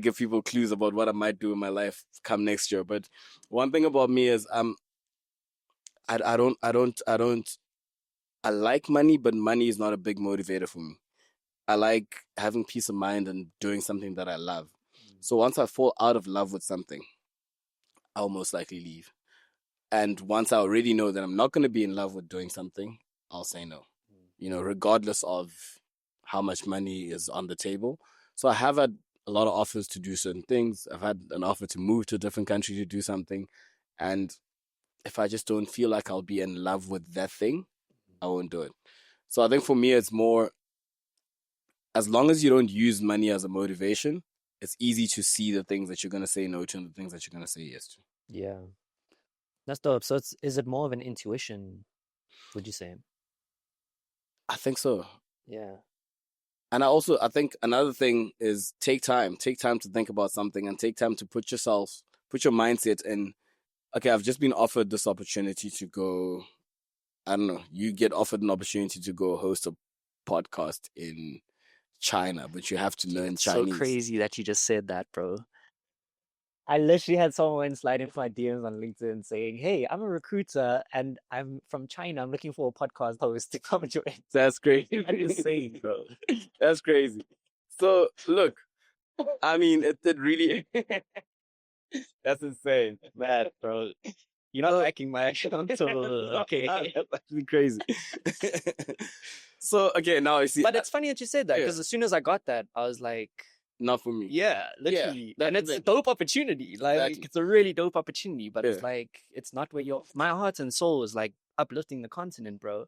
give people clues about what I might do in my life come next year. But one thing about me is I like money, but money is not a big motivator for me. I like having peace of mind and doing something that I love. So once I fall out of love with something, I'll most likely leave. And once I already know that I'm not going to be in love with doing something, I'll say no. Regardless of how much money is on the table. So I have had a lot of offers to do certain things. I've had an offer to move to a different country to do something. And if I just don't feel like I'll be in love with that thing, I won't do it. So I think for me, it's more, as long as you don't use money as a motivation, it's easy to see the things that you're going to say no to and the things that you're going to say yes to. Yeah. That's dope. So is it more of an intuition, would you say? I think so. Yeah. And I think another thing is take time to think about something and take time to put your mindset in, okay, I've just been offered this opportunity to go, I don't know, you get offered an opportunity to go host a podcast in China, but you have to learn Chinese. So crazy that you just said that, bro. I literally had someone slide into my DMs on LinkedIn saying, hey, I'm a recruiter and I'm from China. I'm looking for a podcast host to come join. That's crazy. I'm just saying, bro. That's crazy. So, look, I mean, it really... That's insane. Mad, bro. You're not liking my action until... Okay. That's actually crazy. So, okay, now I see... But it's funny that you said that, because as soon as I got that, I was like... Not for me. Yeah, literally. Yeah, and it's a dope opportunity. Like, exactly. It's a really dope opportunity, but it's like, it's not where my heart and soul is like uplifting the continent, bro.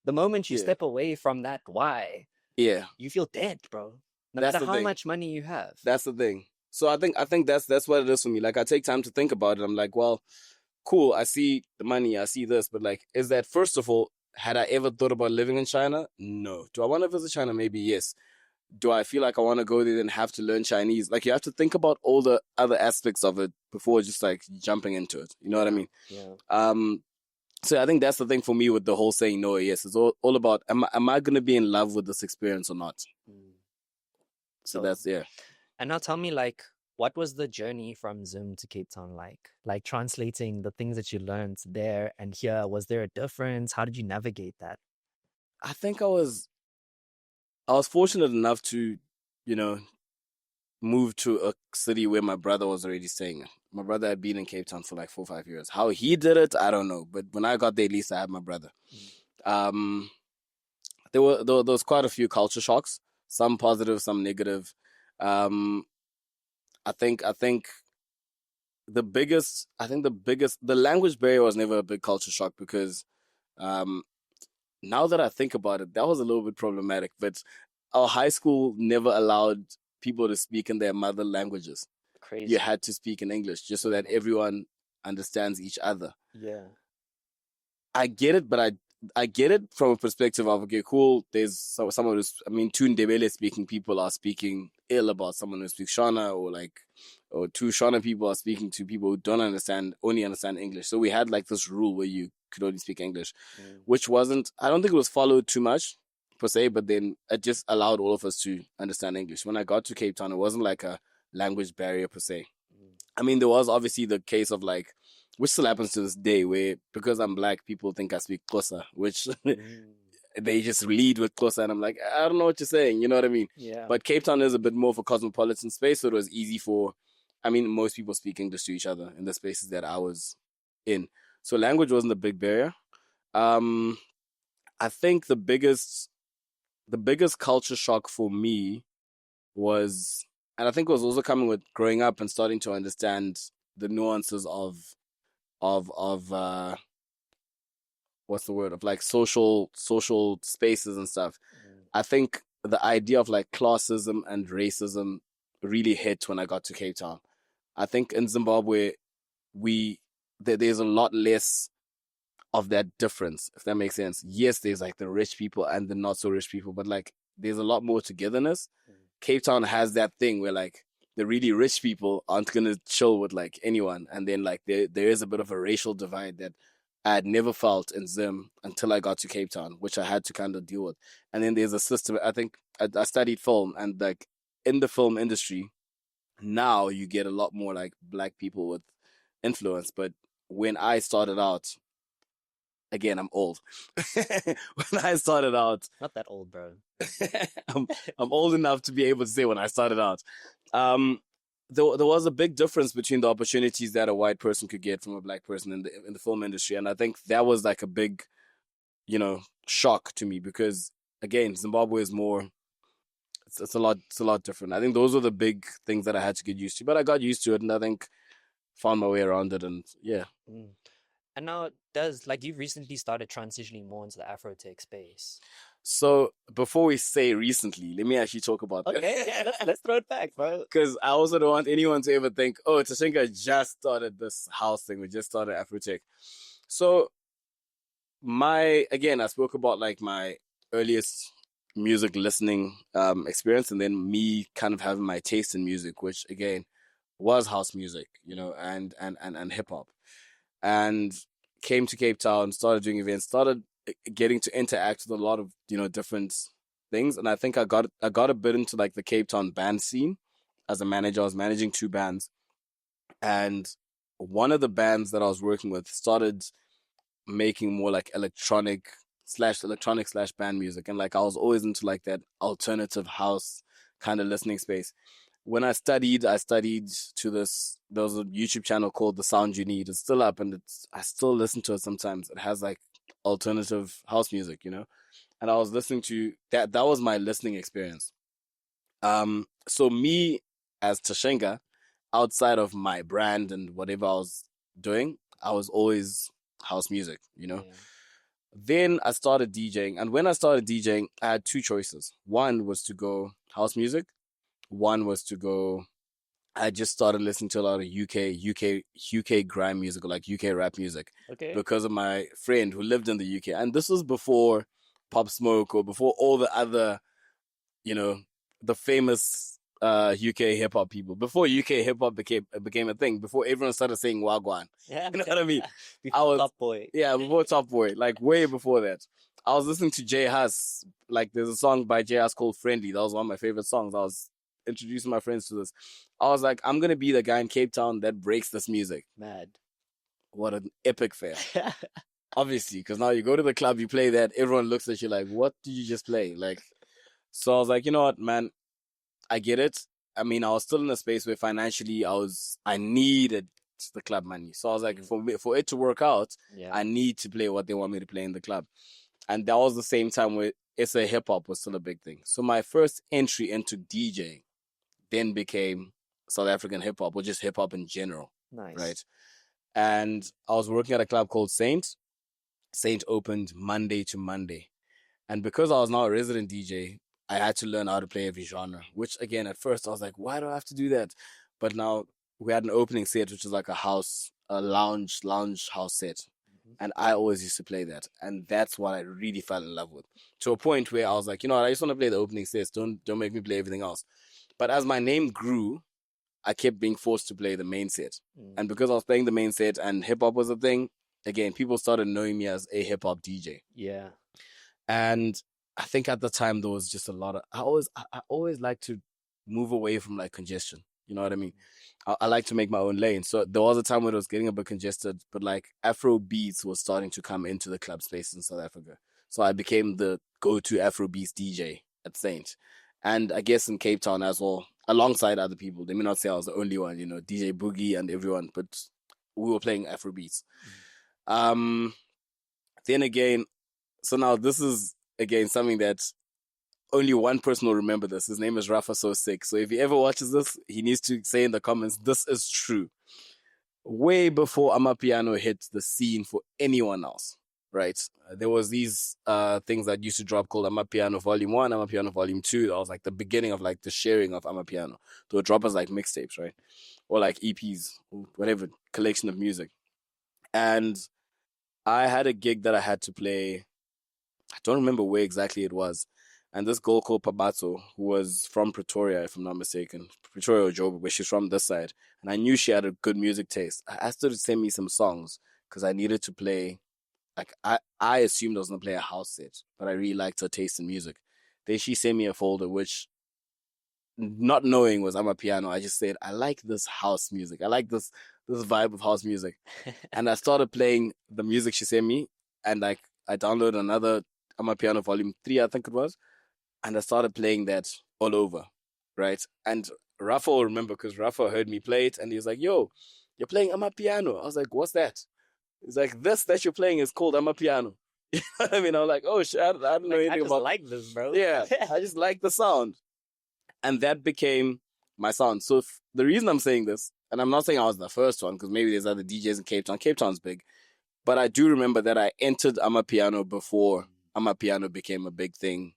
The moment you step away from that why, you feel dead, bro. No matter how much money you have. That's the thing. So I think that's what it is for me. Like, I take time to think about it. I'm like, well, cool, I see the money, I see this, but like, is that, first of all, had I ever thought about living in China? No. Do I want to visit China? Maybe yes. Do I feel like I want to go there and have to learn Chinese? Like, you have to think about all the other aspects of it before just like jumping into it. You know what I mean? Yeah. So I think that's the thing for me with the whole saying no or yes. It's all about, am I going to be in love with this experience or not? So that's, yeah. And now tell me, like, what was the journey from Zim to Cape Town like? Like, translating the things that you learned there and here, was there a difference? How did you navigate that? I think I was fortunate enough to, you know, move to a city where my brother was already staying. My brother had been in Cape Town for like 4 or 5 years. How he did it, I don't know. But when I got there, at least I had my brother. There was quite a few culture shocks, some positive, some negative. I think the language barrier was never a big culture shock because now that I think about it, that was a little bit problematic. But our high school never allowed people to speak in their mother languages. Crazy. You had to speak in English just so that everyone understands each other. Yeah. I get it, but I get it from a perspective of, okay, cool, there's someone who's, I mean, two Ndebele speaking people are speaking ill about someone who speaks Shona, or two Shona people are speaking to people who only understand English. So we had like this rule where you could only speak English, which I don't think it was followed too much per se, but then it just allowed all of us to understand English. When I got to Cape Town, it wasn't like a language barrier per se. I mean, there was obviously the case of like, which still happens to this day, where because I'm black, people think I speak Xhosa, which they just lead with Xhosa, and I'm like, I don't know what you're saying, you know what I mean? Yeah. But Cape Town is a bit more of a cosmopolitan space, so it was easy most people speak English to each other in the spaces that I was in. So language wasn't a big barrier. I think the biggest culture shock for me was, and I think it was also coming with growing up and starting to understand the nuances of what's the word, of like social spaces and stuff. I think the idea of like classism and racism really hit when I got to Cape Town. I think in Zimbabwe there's a lot less of that difference, if that makes sense. Yes, there's like the rich people and the not so rich people, but like there's a lot more togetherness. Cape Town has that thing where like the really rich people aren't gonna chill with like anyone, and then like there is a bit of a racial divide that I had never felt in Zim until I got to Cape Town, which I had to kind of deal with. And then there's a system. I think I studied film, and like in the film industry now you get a lot more like black people with influence. But when I started out, again, I'm old. When I started out, Not that old, bro. I'm old enough to be able to say when I started out. There was a big difference between the opportunities that a white person could get from a black person in the film industry, and I think that was like a big, shock to me because again, Zimbabwe is more. It's a lot different. I think those were the big things that I had to get used to, but I got used to it, and I think found my way around it, and yeah. And now, you've recently started transitioning more into the Afro-tech space. So before we say recently, let me actually talk about that. Okay, yeah, let's throw it back, bro. Because I also don't want anyone to ever think, oh, Tashinga just started this house thing. We just started Afro-tech. So I spoke about like my earliest music listening experience, and then me kind of having my taste in music, which again was house music, and hip hop. And came to Cape Town, started doing events, started getting to interact with a lot of different things, and I think I got a bit into like the Cape Town band scene as a manager. I was managing 2 bands, and one of the bands that I was working with started making more like electronic / band music, and like I was always into like that alternative house kind of listening space. When I studied to this. There was a YouTube channel called The Sound You Need. It's still up, and I still listen to it sometimes. It has like alternative house music, and I was listening to that. That was my listening experience. So me as Tashinga, outside of my brand and whatever I was doing, I was always house music, Yeah. Then I started DJing, and when I started DJing, I had 2 choices. One was to go house music. One was to go I just started listening to a lot of UK grime music, or like UK rap music, Okay. because of my friend who lived in the UK. And this was before Pop Smoke, or before all the other, you know, the famous UK hip hop people. Before UK hip hop became a thing. Before everyone started saying Wagwan. Yeah. You know what I mean? Before was Top Boy. Yeah, before Top Boy, like way before that. I was listening to J Hus. Like, there's a song by J Hus called Friendly. That was one of my favorite songs. I was introducing my friends to this. I was like, I'm gonna be the guy in Cape Town that breaks this music. Mad. What an epic fail. Obviously, because now you go to the club, you play that, everyone looks at you like, what did you just play? Like, so I was like, you know what, man, I get it. I mean, I was still in a space where financially I needed the club money. So I was like, for it to work out, I need to play what they want me to play in the club. And that was the same time where SA hip hop was still a big thing. So my first entry into DJing then became South African hip hop, or just hip hop in general. Nice. Right. And I was working at a club called Saint. Saint opened Monday to Monday. And because I was now a resident DJ, I had to learn how to play every genre, which again, at first I was like, why do I have to do that? But now we had an opening set, which was like a lounge house set. And I always used to play that. And that's what I really fell in love with. To a point where I was like, you know what, I just want to play the opening sets. Don't make me play everything else. But as my name grew, I kept being forced to play the main set. And because I was playing the main set and hip hop was a thing, again, people started knowing me as a hip hop DJ. Yeah. And I think at the time there was just a lot of, I always like to move away from like congestion. You know what I mean? I like to make my own lane. So there was a time when it was getting a bit congested, but like Afro beats was starting to come into the club space in South Africa. So I became the go-to Afro beats DJ at Saint. And I guess in Cape Town as well, alongside other people. They may not say I was the only one, DJ Boogie and everyone, but we were playing Afro beats. Then again, so now this is again something that only one person will remember this. His name is Rafa So Sick. So if he ever watches this, he needs to say in the comments, this is true. Way before Amapiano hit the scene for anyone else, right? There was these things that used to drop called Amapiano Volume 1, Amapiano Volume 2. That was like the beginning of like the sharing of Amapiano. They would drop as like mixtapes, right? Or like EPs, or whatever collection of music. And I had a gig that I had to play. I don't remember where exactly it was. And this girl called Pabatso, who was from Pretoria, if I'm not mistaken, Pretoria or Joburg, but she's from this side. And I knew she had a good music taste. I asked her to send me some songs because I needed to play. Like, I assumed I was going to play a house set, but I really liked her taste in music. Then she sent me a folder, which, not knowing was Amapiano. I just said, I like this house music. I like this vibe of house music. And I started playing the music she sent me. And like, I downloaded another Amapiano Volume 3, I think it was. And I started playing that all over, right? And Rafa will remember because Rafa heard me play it and he was like, yo, you're playing Amapiano. I was like, what's that? He's like, this that you're playing is called Amapiano. You know what I mean? I'm like, oh shit, I don't know anything about. I just like this, bro. Yeah, I just like the sound. And that became my sound. So the reason I'm saying this, and I'm not saying I was the first one because maybe there's other DJs in Cape Town. Cape Town's big. But I do remember that I entered Amapiano before Amapiano became a big thing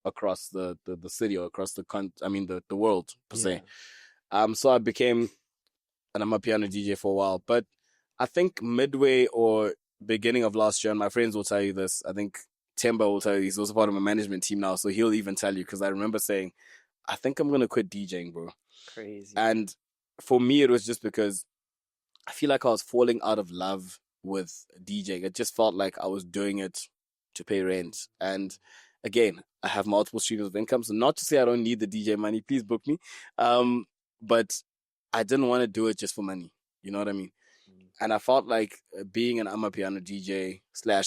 across the city or across the world per se. So I became an Amapiano DJ for a while. But I think midway or beginning of last year, and my friends will tell you this, I think Temba will tell you, he's also part of my management team now, so he'll even tell you, because I remember saying, I think I'm going to quit DJing, bro. Crazy. And for me, it was just because I feel like I was falling out of love with DJing. It just felt like I was doing it to pay rent. And again, I have multiple streams of income. So not to say I don't need the DJ money. Please book me. But I didn't want to do it just for money. You know what I mean? And I felt like being an Amapiano DJ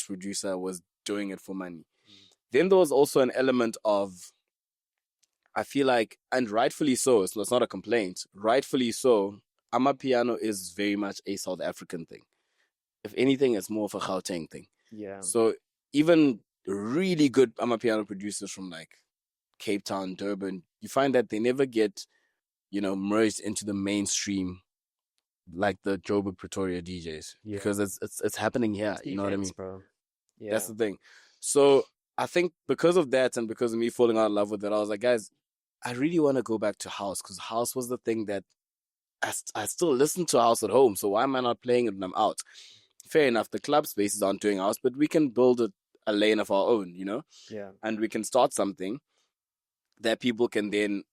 / producer was doing it for money. Then there was also an element of, I feel like, and rightfully so, it's not a complaint, rightfully so, Amapiano is very much a South African thing. If anything, it's more of a Gauteng thing. Yeah. So even really good Amapiano producers from like Cape Town, Durban, you find that they never get, merged into the mainstream like the Joburg Pretoria DJs. Yeah. Because it's happening here. It's the you know events, what I mean? bro. Yeah. That's the thing. So I think because of that and because of me falling out of love with it, I was like, guys, I really want to go back to house because house was the thing that I still listen to house at home. So why am I not playing it when I'm out? Fair enough, the club spaces aren't doing house, but we can build a lane of our own, Yeah. and we can start something that people can then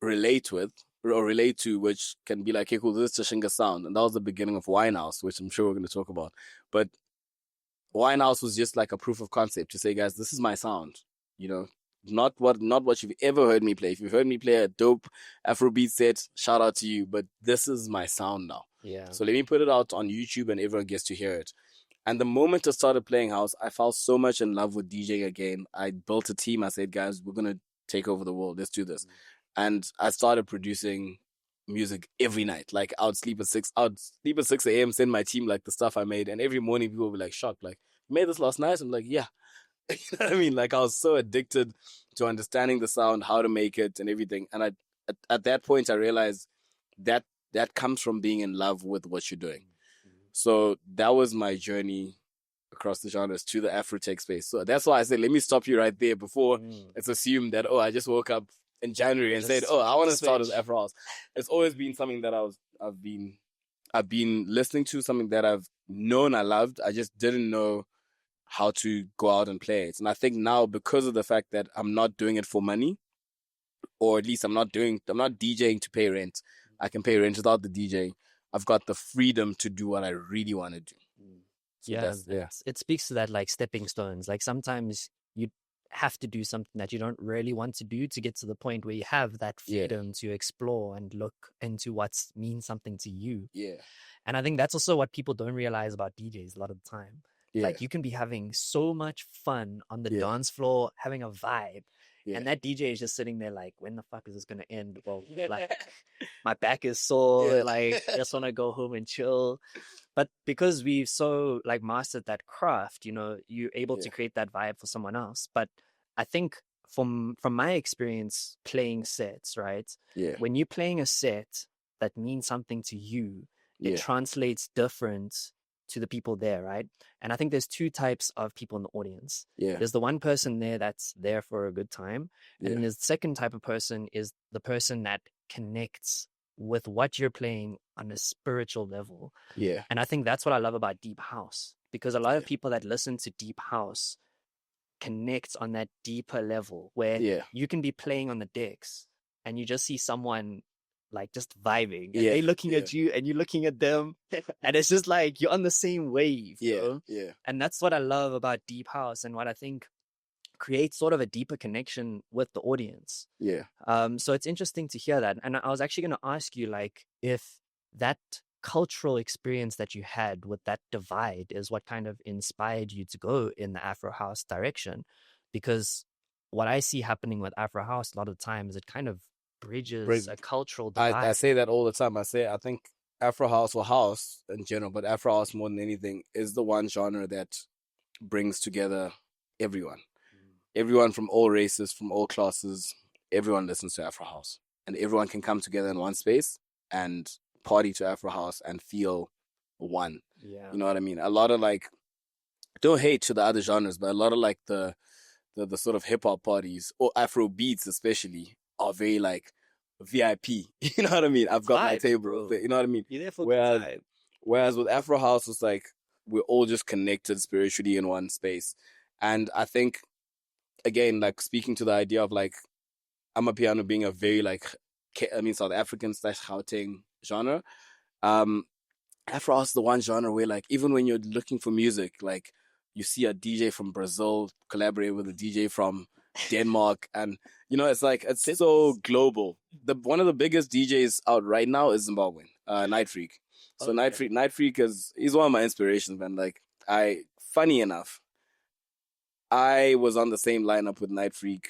relate with or relate to, which can be like, hey, cool, this is Tashinga sound. And that was the beginning of Winehouse, which I'm sure we're going to talk about. But Winehouse was just like a proof of concept to say, guys, this is my sound, not what you've ever heard me play. If you've heard me play a dope Afrobeat set, shout out to you, but this is my sound now. Yeah. So let me put it out on YouTube and everyone gets to hear it. And the moment I started playing house, I fell so much in love with DJing again. I built a team. I said, guys, we're going to take over the world. Let's do this. And I started producing music every night. Like I'd sleep at 6 a.m., send my team like the stuff I made. And every morning people would be like shocked, like, you made this last night? I'm like, yeah. You know what I mean? Like I was so addicted to understanding the sound, how to make it and everything. And at that point, I realized that comes from being in love with what you're doing. So that was my journey across the genres to the Afro-tech space. So that's why I said, let me stop you right there before it's assumed that, I just woke up in January and said, I want to start as Afro House. It's always been something that I've been listening to, something that I've known I loved. I just didn't know how to go out and play it. And I think now, because of the fact that I'm not doing it for money, or at least I'm not DJing to pay rent. I can pay rent without the DJ. I've got the freedom to do what I really want to do. So it speaks to that, like stepping stones. Like sometimes you have to do something that you don't really want to do to get to the point where you have that freedom to explore and look into what means something to you. Yeah. And I think that's also what people don't realize about DJs a lot of the time. Yeah. Like you can be having so much fun on the dance floor, having a vibe. Yeah. And that DJ is just sitting there like, when the fuck is this going to end? Well, like my back is sore. Like I just want to go home and chill. But because we've so like mastered that craft, you're able to create that vibe for someone else. But I think from my experience playing sets, right? Yeah. When you're playing a set that means something to you, it translates different to the people there, right? And I think there's two types of people in the audience. Yeah. There's the one person there that's there for a good time. And then there's the second type of person is the person that connects with what you're playing on a spiritual level. Yeah. And I think that's what I love about deep house, because a lot of people that listen to deep house connect on that deeper level where you can be playing on the decks and you just see someone like just vibing and they're looking at you and you're looking at them and it's just like you're on the same wave. Bro. And that's what I love about deep house and what I think creates sort of a deeper connection with the audience. So it's interesting to hear that. And I was actually going to ask you, like, if that cultural experience that you had with that divide is what kind of inspired you to go in the Afro House direction, because what I see happening with Afro House a lot of times, it kind of bridges a cultural divide. I say that all the time. I think Afro House, or house in general, but Afro House more than anything, is the one genre that brings together everyone. Everyone from all races, from all classes, everyone listens to Afro House. And everyone can come together in one space and party to Afro House and feel one. Yeah. You know what I mean? A lot of like, don't hate to the other genres, but a lot of like the sort of hip hop parties, or Afro beats especially, are very like VIP. You know what I mean? I've got my table. You know what I mean? You're there for whereas with Afro House, it's like we're all just connected spiritually in one space. And I think, again, like speaking to the idea of like Amapiano being a very like, South African / Gauteng genre. Afro House is the one genre where like, even when you're looking for music, like you see a DJ from Brazil collaborate with a DJ from Denmark, and it's like, it's so global. One of the biggest DJs out right now is Zimbabwe-born, Night Freak. So Night Freak he's one of my inspirations, man. Like, funny enough, I was on the same lineup with Night Freak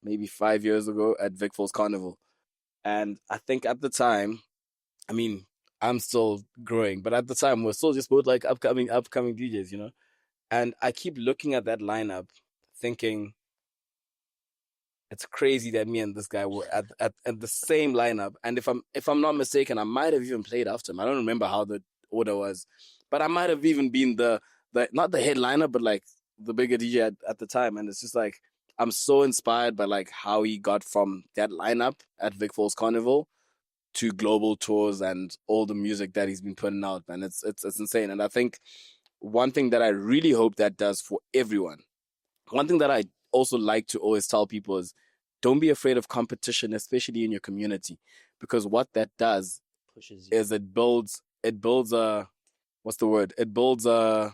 maybe 5 years ago at Vic Falls Carnival. And I think at the time, I mean, I'm still growing, but at the time we're still just both like upcoming DJs, And I keep looking at that lineup thinking, it's crazy that me and this guy were at the same lineup. And if I'm not mistaken, I might have even played after him. I don't remember how the order was, but I might have even been the not the headliner, but like the bigger DJ at the time. And it's just like, I'm so inspired by like how he got from that lineup at Vic Falls Carnival to global tours and all the music that he's been putting out, man. It's insane. And I think one thing that I really hope that does for everyone, one thing that I also like to always tell people is don't be afraid of competition, especially in your community, because what that does Pushes you. is it builds a, what's the word? It builds a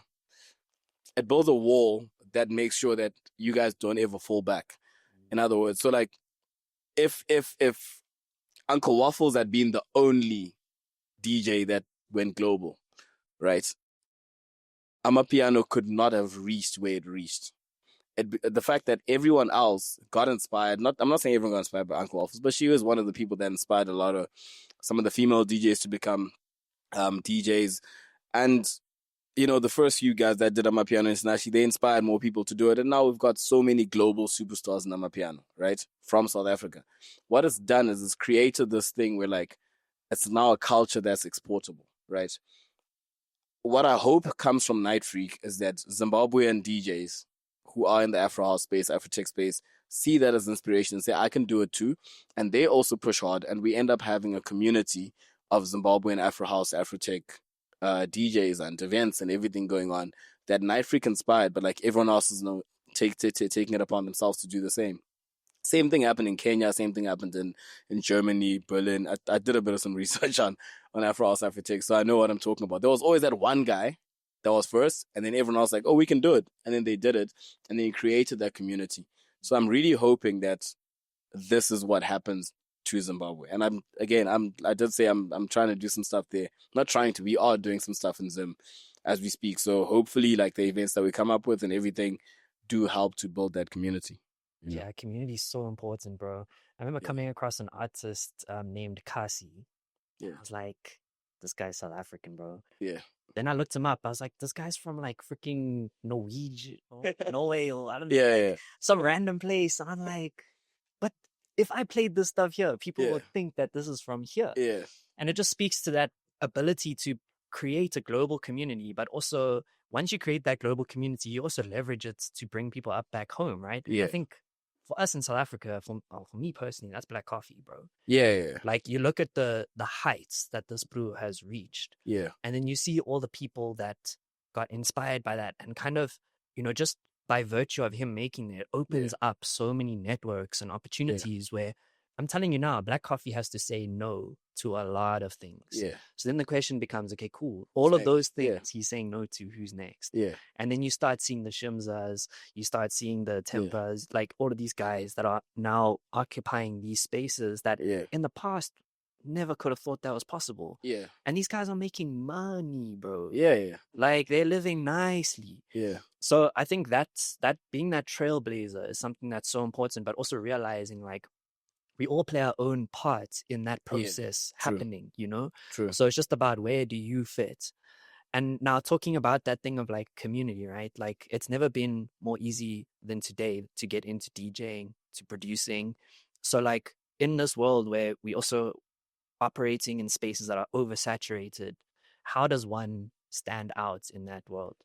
wall that makes sure that you guys don't ever fall back. In other words, so like if Uncle Waffles had been the only DJ that went global, right? Amapiano could not have reached where it reached. The fact that everyone else got inspired, I'm not saying everyone got inspired by Uncle Waffles, but she was one of the people that inspired a lot of some of the female DJs to become DJs. And, you know, the first few guys that did Amapiano internationally, they inspired more people to do it. And now we've got so many global superstars in Amapiano, right? From South Africa. What it's done is it's created this thing where, like, it's now a culture that's exportable, right? What I hope comes from Night Freak is that Zimbabwean DJs who are in the Afro house space, Afro-tech space, see that as inspiration and say, I can do it too. And they also push hard. And we end up having a community of Zimbabwean Afro house, Afro-tech DJs and events and everything going on that Night Freak inspired, but like everyone else is taking it upon themselves to do the same. Same thing happened in Kenya. Same thing happened in Germany, Berlin. I did a bit of some research on Afro House, Afro-tech, so I know what I'm talking about. There was always that one guy that was first, and then everyone else like, oh, we can do it. And then they did it, and then he created that community. So I'm really hoping that this is what happens to Zimbabwe. And I did say I'm trying to do some stuff there. Not trying to, we are doing some stuff in Zim as we speak. So hopefully like the events that we come up with and everything do help to build that community. Yeah, community is so important, bro. I remember coming across an artist named Kasi. Yeah. I was like, this guy's South African, bro. Yeah. Then I looked him up. I was like, this guy's from like freaking Norway or Norway or I don't know. Yeah. Some random place. And I'm like, but if I played this stuff here, people would think that this is from here. Yeah. And it just speaks to that ability to create a global community, but also once you create that global community, you also leverage it to bring people up back home, right? Yeah. I think for us in South Africa, for me personally, that's black coffee, bro. Yeah. Like you look at the heights that this brew has reached. Yeah. And then you see all the people that got inspired by that and kind of, you know, just by virtue of him making it opens up so many networks and opportunities where I'm telling you now, black coffee has to say no to a lot of things. Yeah. So then the question becomes, okay, cool. All of those things he's saying no to, who's next? Yeah. And then you start seeing the Shimzas, you start seeing the Tempas, like all of these guys that are now occupying these spaces that in the past never could have thought that was possible. Yeah. And these guys are making money, bro. Yeah. Like they're living nicely. Yeah. So I think that being that trailblazer is something that's so important, but also realizing like we all play our own part in that process happening, you know? True. So it's just about where do you fit? And now talking about that thing of like community, right? Like it's never been more easy than today to get into DJing, to producing. So like in this world where we also operating in spaces that are oversaturated, how does one stand out in that world?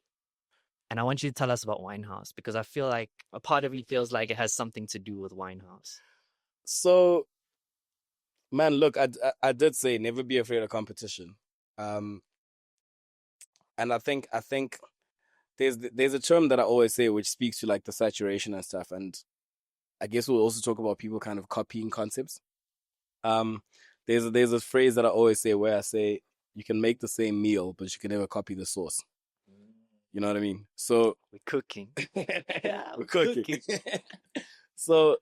And I want you to tell us about Winehouse, because I feel like a part of me feels like it has something to do with Winehouse. So, man, look, I did say never be afraid of competition. And I think there's a term that I always say which speaks to like the saturation and stuff. And I guess we'll also talk about people kind of copying concepts. There's a phrase that I always say where I say you can make the same meal, but you can never copy the sauce. You know what I mean? So we're cooking. we're cooking. So,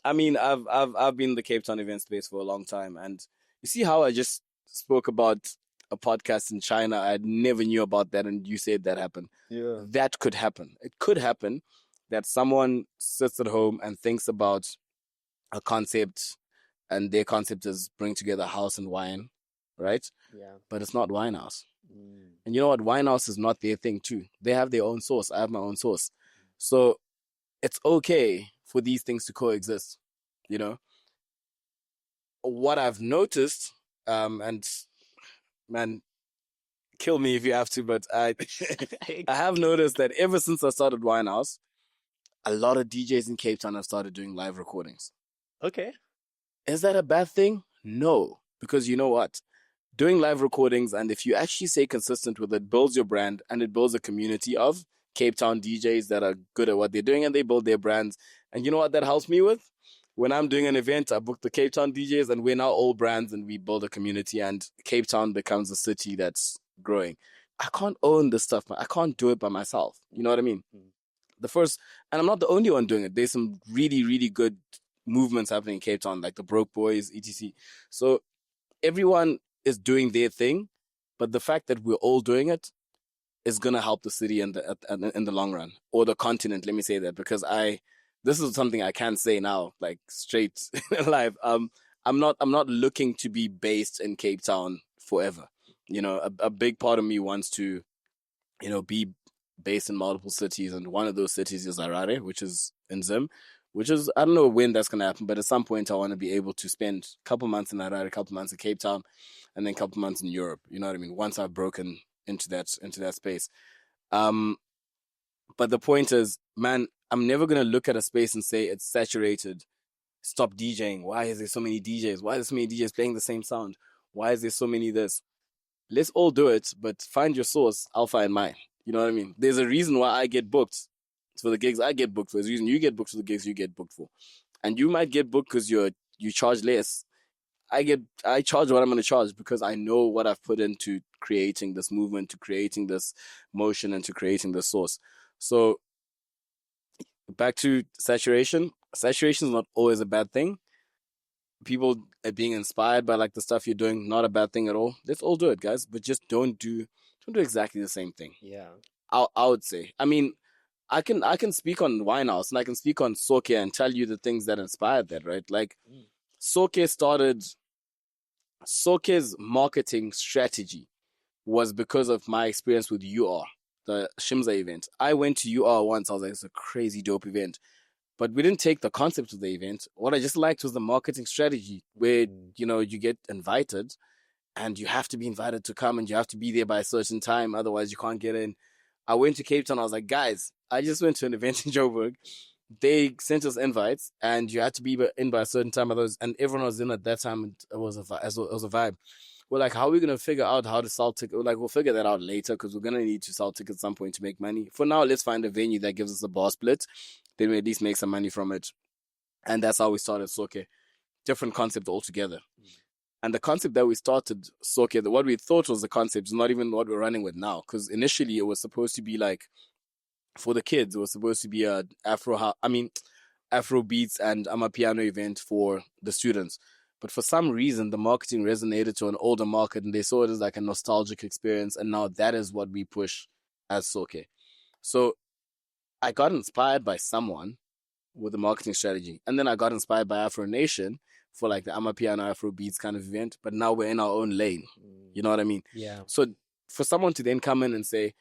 I mean, I've been in the Cape Town event space for a long time, and you see how I just spoke about a podcast in China. I never knew about that, and you said that happened. Yeah, that could happen. It could happen that someone sits at home and thinks about a concept, and their concept is bring together house and wine, right? Yeah. But it's not Winehouse. And you know what? Winehouse is not their thing too. They have their own sauce. I have my own sauce. So it's okay for these things to coexist, you know? What I've noticed, and man, kill me if you have to, but I have noticed that ever since I started Winehouse, a lot of DJs in Cape Town have started doing live recordings. Okay. Is that a bad thing? No. Because you know what? Doing live recordings, and if you actually stay consistent with it, builds your brand and it builds a community of Cape Town DJs that are good at what they're doing and they build their brands. And you know what that helps me with? When I'm doing an event, I book the Cape Town DJs and we're now all brands and we build a community and Cape Town becomes a city that's growing. I can't own this stuff. I can't do it by myself. You know what I mean? The first, and I'm not the only one doing it. There's some really, really good movements happening in Cape Town, like the Broke Boys, etc. So everyone is doing their thing, but the fact that we're all doing it is gonna help the city in the long run, or the continent. Let me say that because this is something I can say now, like straight live. I'm not looking to be based in Cape Town forever. You know, a big part of me wants to, be based in multiple cities, and one of those cities is Harare, which is in Zim, which is, I don't know when that's gonna happen, but at some point I want to be able to spend a couple months in Harare, a couple months in Cape Town, and then a couple months in Europe. You know what I mean? Once I've broken into that space. But the point is, man, I'm never gonna look at a space and say it's saturated. Stop DJing. Why is there so many DJs? Why are there so many DJs playing the same sound? Why is there so many this? Let's all do it, but find your source. I'll find mine. You know what I mean? There's a reason why I get booked for the gigs I get booked for. There's a reason you get booked for the gigs you get booked for. And you might get booked because you charge less. I charge what I'm gonna charge because I know what I've put into creating this movement, to creating this motion, and to creating the source. So back to saturation. Saturation is not always a bad thing. People being inspired by like the stuff you're doing, not a bad thing at all. Let's all do it, guys, but just don't do exactly the same thing. Yeah. I would say. I mean, I can speak on Winehouse and I can speak on Soke and tell you the things that inspired that, right? Like Soke's marketing strategy was because of my experience with UR, the Shimza event. I went to UR once. I was like, it's a crazy dope event. But we didn't take the concept of the event. What I just liked was the marketing strategy where, you get invited and you have to be invited to come and you have to be there by a certain time. Otherwise, you can't get in. I went to Cape Town. I was like, guys, I just went to an event in Joburg. They sent us invites and you had to be in by a certain time. And everyone was in at that time. It was a vibe. We're like, how are we going to figure out how to sell tickets? We're like, we'll figure that out later because we're going to need to sell tickets at some point to make money. For now, let's find a venue that gives us a bar split. Then we at least make some money from it. And that's how we started Soke. Different concept altogether. And the concept that we started Soke, what we thought was the concept is not even what we're running with now. Because initially it was supposed to be like, for the kids, it was supposed to be a Afro beats and Amapiano event for the students. But for some reason, the marketing resonated to an older market and they saw it as like a nostalgic experience. And now that is what we push as Soke. So I got inspired by someone with the marketing strategy. And then I got inspired by Afro Nation for like the Amapiano Afro beats kind of event. But now we're in our own lane. You know what I mean? Yeah. So for someone to then come in and say,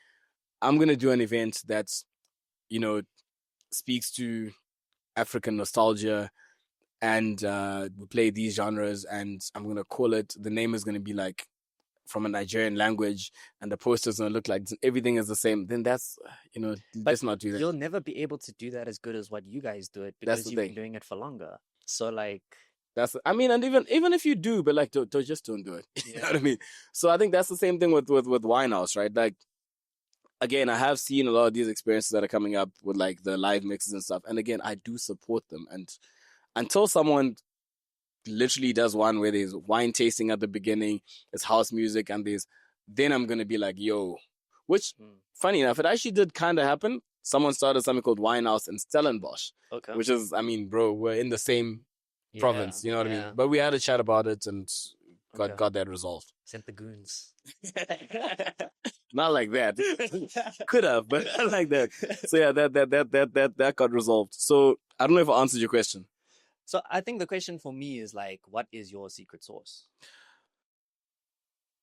I'm going to do an event that, speaks to African nostalgia and we play these genres and I'm going to call it, the name is going to be like from a Nigerian language and the poster's going to look like everything is the same, then that's, let's not do that. You'll never be able to do that as good as what you guys do it because you've been doing it for longer. So like... and even if you do, but like, don't do it. You know what I mean? So I think that's the same thing with Winehouse, right? Like, again, I have seen a lot of these experiences that are coming up with like the live mixes and stuff. And again, I do support them. And until someone literally does one where there's wine tasting at the beginning, it's house music, and then I'm going to be like, yo, which funny enough, it actually did kind of happen. Someone started something called Winehouse in Stellenbosch, which is, I mean, bro, we're in the same province, you know what I mean? But we had a chat about it and got that resolved. Sent the goons. Not like that. Could have, but not like that. So yeah, that got resolved. So I don't know if I answered your question. So I think the question for me is like, what is your secret sauce?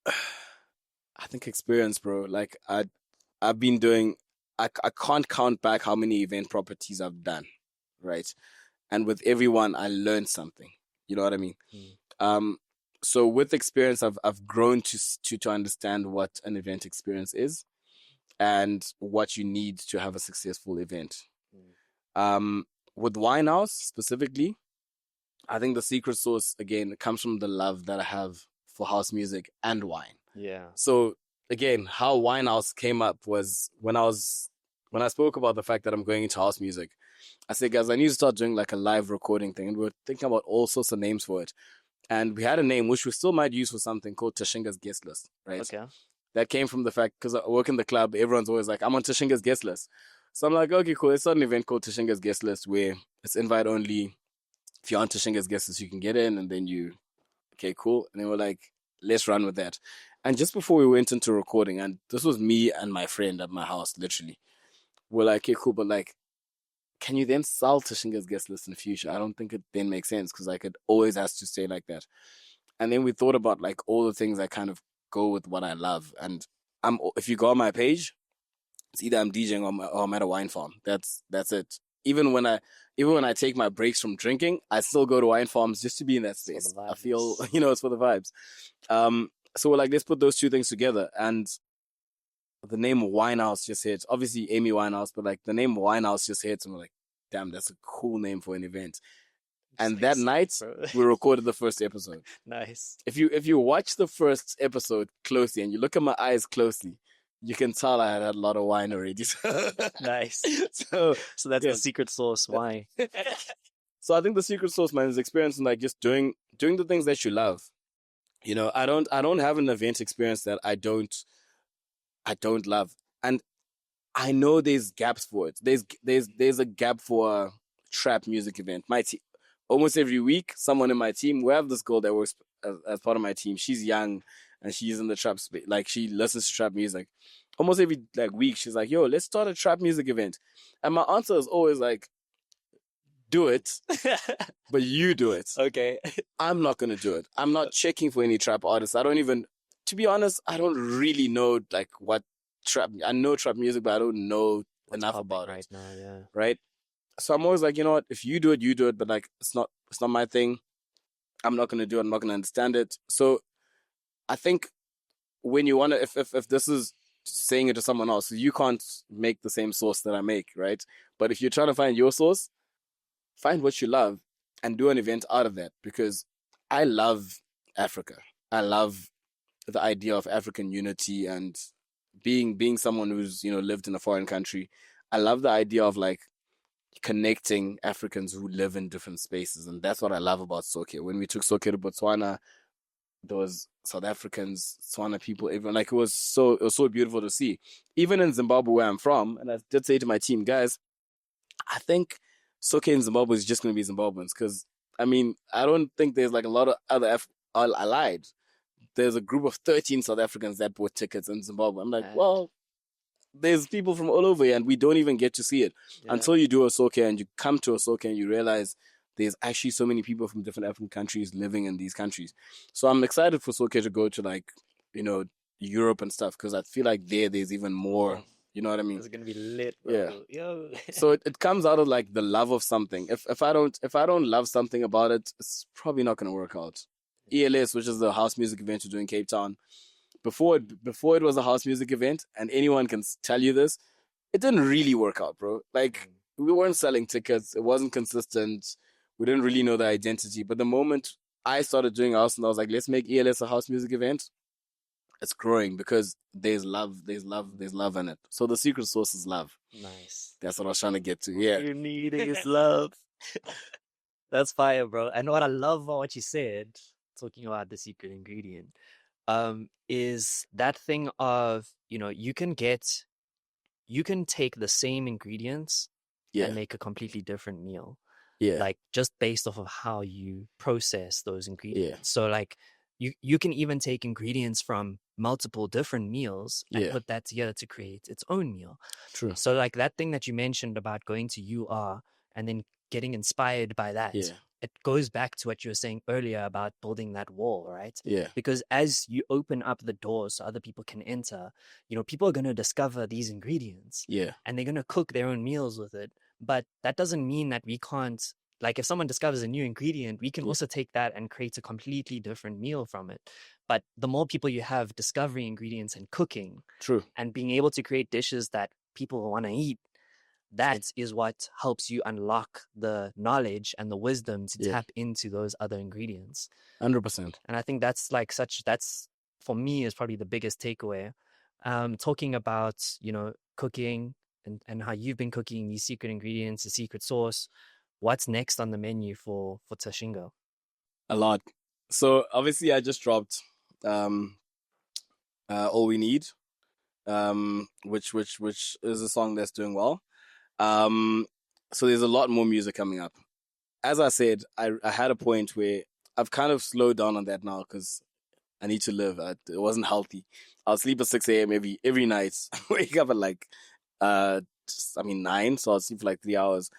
I think experience, bro. Like I've been doing, I can't count back how many event properties I've done, right? And with everyone, I learned something. You know what I mean? So with experience, I've grown to understand what an event experience is and what you need to have a successful event. With Winehouse specifically, I think the secret sauce, again, comes from the love that I have for house music and wine. Yeah. So again, how Winehouse came up was when I spoke about the fact that I'm going into house music. I said, guys, I need to start doing like a live recording thing, and we were thinking about all sorts of names for it. And we had a name which we still might use for something called Tashinga's guest list, right? Okay. That came from the fact, because I work in the club, everyone's always like, I'm on Tashinga's guest list. So I'm like, okay, cool. Let's start an event called Tashinga's guest list where it's invite only. If you're on Tashinga's guest list, you can get in, and then okay, cool. And then we're like, let's run with that. And just before we went into recording, and this was me and my friend at my house, literally, we're like, okay, cool, but like, can you then sell Tashinga's guest list in the future? I don't think it then makes sense, because like it always has to stay like that. And then we thought about like all the things that kind of go with what I love. And if you go on my page, it's either I'm DJing or I'm at a wine farm. That's it. Even when I take my breaks from drinking, I still go to wine farms just to be in that space. I feel, it's for the vibes. So we're like, let's put those two things together. And the name Winehouse just hits. Obviously Amy Winehouse, but like the name Winehouse just hits, and we're like, damn, that's a cool name for an event. And that night, we recorded the first episode. Nice. If you watch the first episode closely and you look at my eyes closely, you can tell I had a lot of wine already. Nice. So that's yeah. the secret sauce. Why? So I think the secret sauce, man, is experience in like just doing the things that you love. I don't have an event experience that I don't love. And I know there's gaps for it. There's a gap for a trap music event. My team, almost every week, someone in my team, we have this girl that works as part of my team. She's young and she's in the trap space. Like, she listens to trap music. Almost every like week, she's like, yo, let's start a trap music event. And my answer is always like, do it, but you do it. Okay. I'm not going to do it. I'm not checking for any trap artists. I don't even, to be honest, I don't really know like what trap, I know trap music, but I don't know enough about right it. now, yeah. Right? So I'm always like, you know what, if you do it, you do it, but like, it's not my thing. I'm not going to do it. I'm not going to understand it. So I think when you want to, if this is saying it to someone else, you can't make the same sauce that I make, right? But if you're trying to find your sauce, find what you love and do an event out of that, because I love Africa. I love the idea of African unity and being someone who's, lived in a foreign country. I love the idea of like connecting Africans who live in different spaces. And that's what I love about Soke. When we took Soke to Botswana, there was South Africans, Tswana people, everyone. Like, it was so beautiful to see. Even in Zimbabwe, where I'm from, and I did say to my team, guys, I think Soke in Zimbabwe is just going to be Zimbabweans, because, I mean, I don't think there's like a lot of other allied. There's a group of 13 South Africans that bought tickets in Zimbabwe. I'm like, well, there's people from all over here, and we don't even get to see it until you do a Soke and you come to a Soke and you realize there's actually so many people from different African countries living in these countries. So I'm excited for Soke to go to like, Europe and stuff, because I feel like there's even more. You know what I mean? It's gonna be lit, bro. Yeah. Yo. So it comes out of like the love of something. If I don't love something about it, it's probably not gonna work out. ELS, which is the house music event we do in Cape Town, before it was a house music event, and anyone can tell you this, it didn't really work out, bro. Like, we weren't selling tickets, it wasn't consistent, we didn't really know the identity. But the moment I started doing house, and I was like, let's make ELS a house music event, it's growing, because there's love in it. So the secret sauce is love. Nice. That's what I was trying to get to. Yeah. You need is love. That's fire, bro. And what I love about what you said, talking about the secret ingredient, is that thing of, you can take the same ingredients and make a completely different meal. Yeah. Like, just based off of how you process those ingredients. Yeah. So like, you can even take ingredients from multiple different meals and put that together to create its own meal. True. So like that thing that you mentioned about going to UR and then getting inspired by that, it goes back to what you were saying earlier about building that wall, right? Yeah. Because as you open up the doors so other people can enter, people are going to discover these ingredients. Yeah. And they're going to cook their own meals with it. But that doesn't mean that we can't, like, if someone discovers a new ingredient, we can also take that and create a completely different meal from it. But the more people you have discovering ingredients and cooking, and being able to create dishes that people want to eat, that is what helps you unlock the knowledge and the wisdom to Yeah. tap into those other ingredients. 100%. And I think that's like that's for me is probably the biggest takeaway. Talking about, you know, cooking and how you've been cooking these secret ingredients, the secret sauce. What's next on the menu for Tashinga? A lot. So obviously I just dropped All We Need, which is a song that's doing well. So there's a lot more music coming up. As I said, I had a point where I've kind of slowed down on that now because I need to live. It wasn't healthy. I'll sleep at 6 a.m. every night. Wake up at like 9, so I'll sleep for like 3 hours.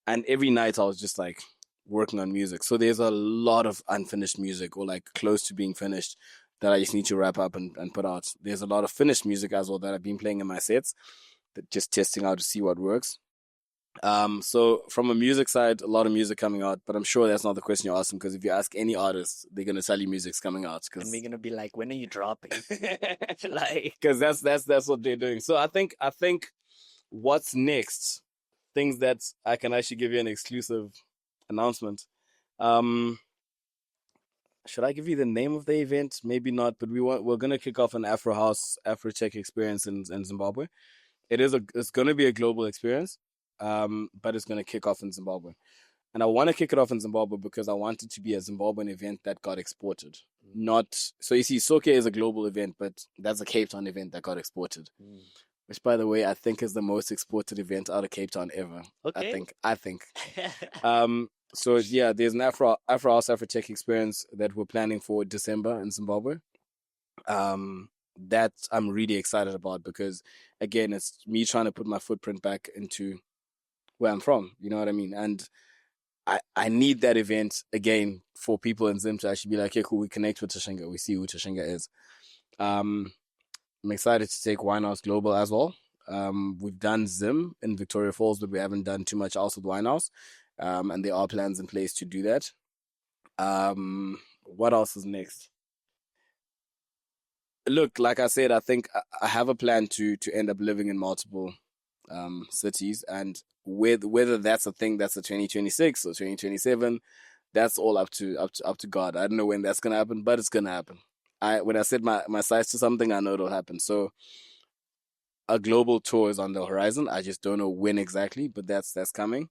And every night I was just like working on music. So there's a lot of unfinished music or like close to being finished that I just need to wrap up and put out. There's a lot of finished music as well that I've been playing in my sets, just testing out to see what works. So from a music side, a lot of music coming out, but I'm sure that's not the question you're asking, because if you ask any artist, they're going to tell you music's coming out. And we're going to be like, when are you dropping? Like, because that's what they're doing. So I think what's next, things that I can actually give you an exclusive announcement. Should I give you the name of the event? Maybe not, but we're going to kick off an Afro-tech experience in Zimbabwe. It's going to be a global experience. But it's going to kick off in Zimbabwe. And I want to kick it off in Zimbabwe because I want it to be a Zimbabwean event that got exported. So you see, Soke is a global event, but that's a Cape Town event that got exported. Which, by the way, I think is the most exported event out of Cape Town ever. Okay. I think. So yeah, there's an Afro-House Afro-tech experience that we're planning for December in Zimbabwe. That I'm really excited about because, again, it's me trying to put my footprint back into where I'm from, you know what I mean? And I need that event, again, for people in Zim to actually be like, okay, cool, we connect with Tashinga. We see who Tashinga is. I'm excited to take Winehouse global as well. We've done Zim in Victoria Falls, but we haven't done too much else with Winehouse. And there are plans in place to do that. What else is next? Look, like I said, I think I have a plan to end up living in multiple cities, and whether that's a thing that's a 2026 or 2027, that's all up to God. I don't know when that's gonna happen, but it's gonna happen. When I set my sights to something, I know it'll happen. So a global tour is on the horizon. I just don't know when exactly, but that's coming.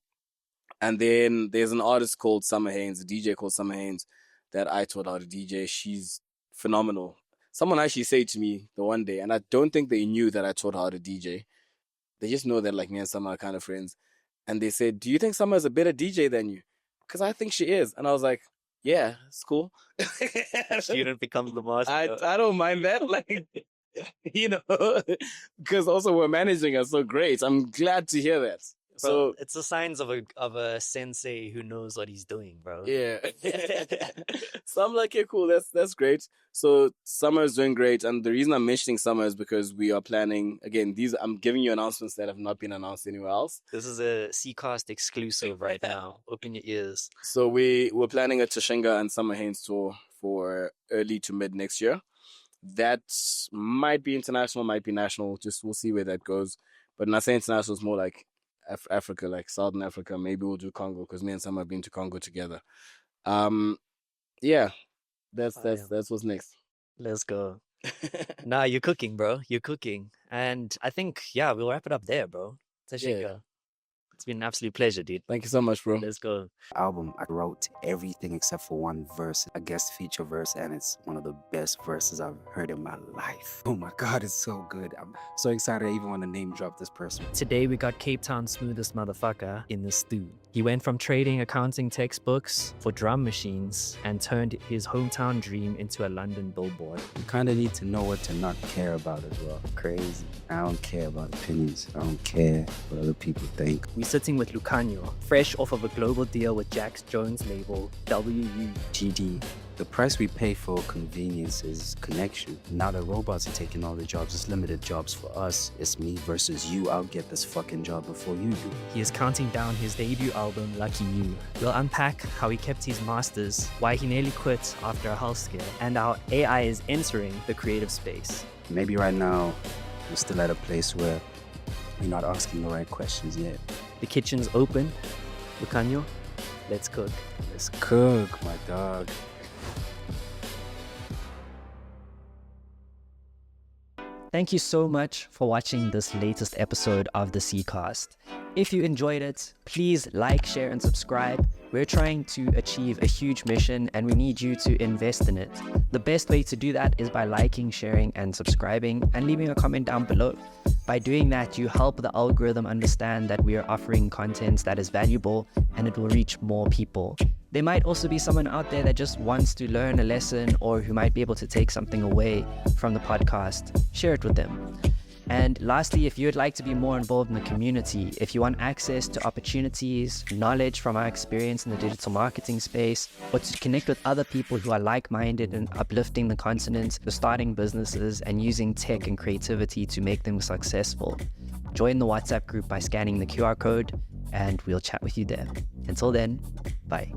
And then there's an artist called Summer Haynes, a DJ called Summer Haynes, that I taught how to DJ. She's phenomenal. Someone actually said to me the one day, and I don't think they knew that I taught her how to DJ. They just know that like me and Summer are kind of friends. And they said, do you think Summer is a better DJ than you? Because I think she is. And I was like, yeah, it's cool. student becomes the master. I don't mind that. Like, you know, because also we're managing her so great. I'm glad to hear that. Bro, so it's the signs of a sensei who knows what he's doing, bro. Yeah. So I'm like, yeah, cool. That's great. So Summer is doing great, and the reason I'm mentioning Summer is because we are planning again. I'm giving you announcements that have not been announced anywhere else. This is a C.Cast exclusive right now. Open your ears. So we're planning a Tashinga and Summer Haynes tour for early to mid next year. That might be international, might be national. Just we'll see where that goes. But when I say international, it's more like Africa, like Southern Africa. Maybe we'll do Congo because me and Sam have been to Congo together. Yeah, that's what's next. Let's go. Nah, you're cooking, bro. You're cooking, and I think we'll wrap it up there, bro. Tashinga. Yeah. It's been an absolute pleasure, dude. Thank you so much, bro. Let's go. Album, I wrote everything except for one verse, a guest feature verse, and it's one of the best verses I've heard in my life. Oh my God, it's so good. I'm so excited I even want to name drop this person. Today we got Cape Town's smoothest motherfucker in the stew. He went from trading accounting textbooks for drum machines and turned his hometown dream into a London billboard. You kind of need to know what to not care about as well. Crazy. I don't care about opinions. I don't care what other people think. We're sitting with Lucanio, fresh off of a global deal with Jax Jones' label, WUGD. The price we pay for convenience is connection. Now that robots are taking all the jobs, it's limited jobs for us. It's me versus you. I'll get this fucking job before you do. He is counting down his debut album, Lucky You. We'll unpack how he kept his masters, why he nearly quit after a health scare, and how AI is entering the creative space. Maybe right now, we're still at a place where You're not asking the right questions yet. The kitchen's open. Lucanio, let's cook. Let's cook, my dog. Thank you so much for watching this latest episode of the C.Cast. If you enjoyed it, please like, share, and subscribe. We're trying to achieve a huge mission and we need you to invest in it. The best way to do that is by liking, sharing, and subscribing, and leaving a comment down below. By doing that, you help the algorithm understand that we are offering content that is valuable and it will reach more people. There might also be someone out there that just wants to learn a lesson or who might be able to take something away from the podcast. Share it with them. And lastly, if you would like to be more involved in the community, if you want access to opportunities, knowledge from our experience in the digital marketing space, or to connect with other people who are like-minded and uplifting the continent, starting businesses and using tech and creativity to make them successful, join the WhatsApp group by scanning the QR code and we'll chat with you there. Until then, bye.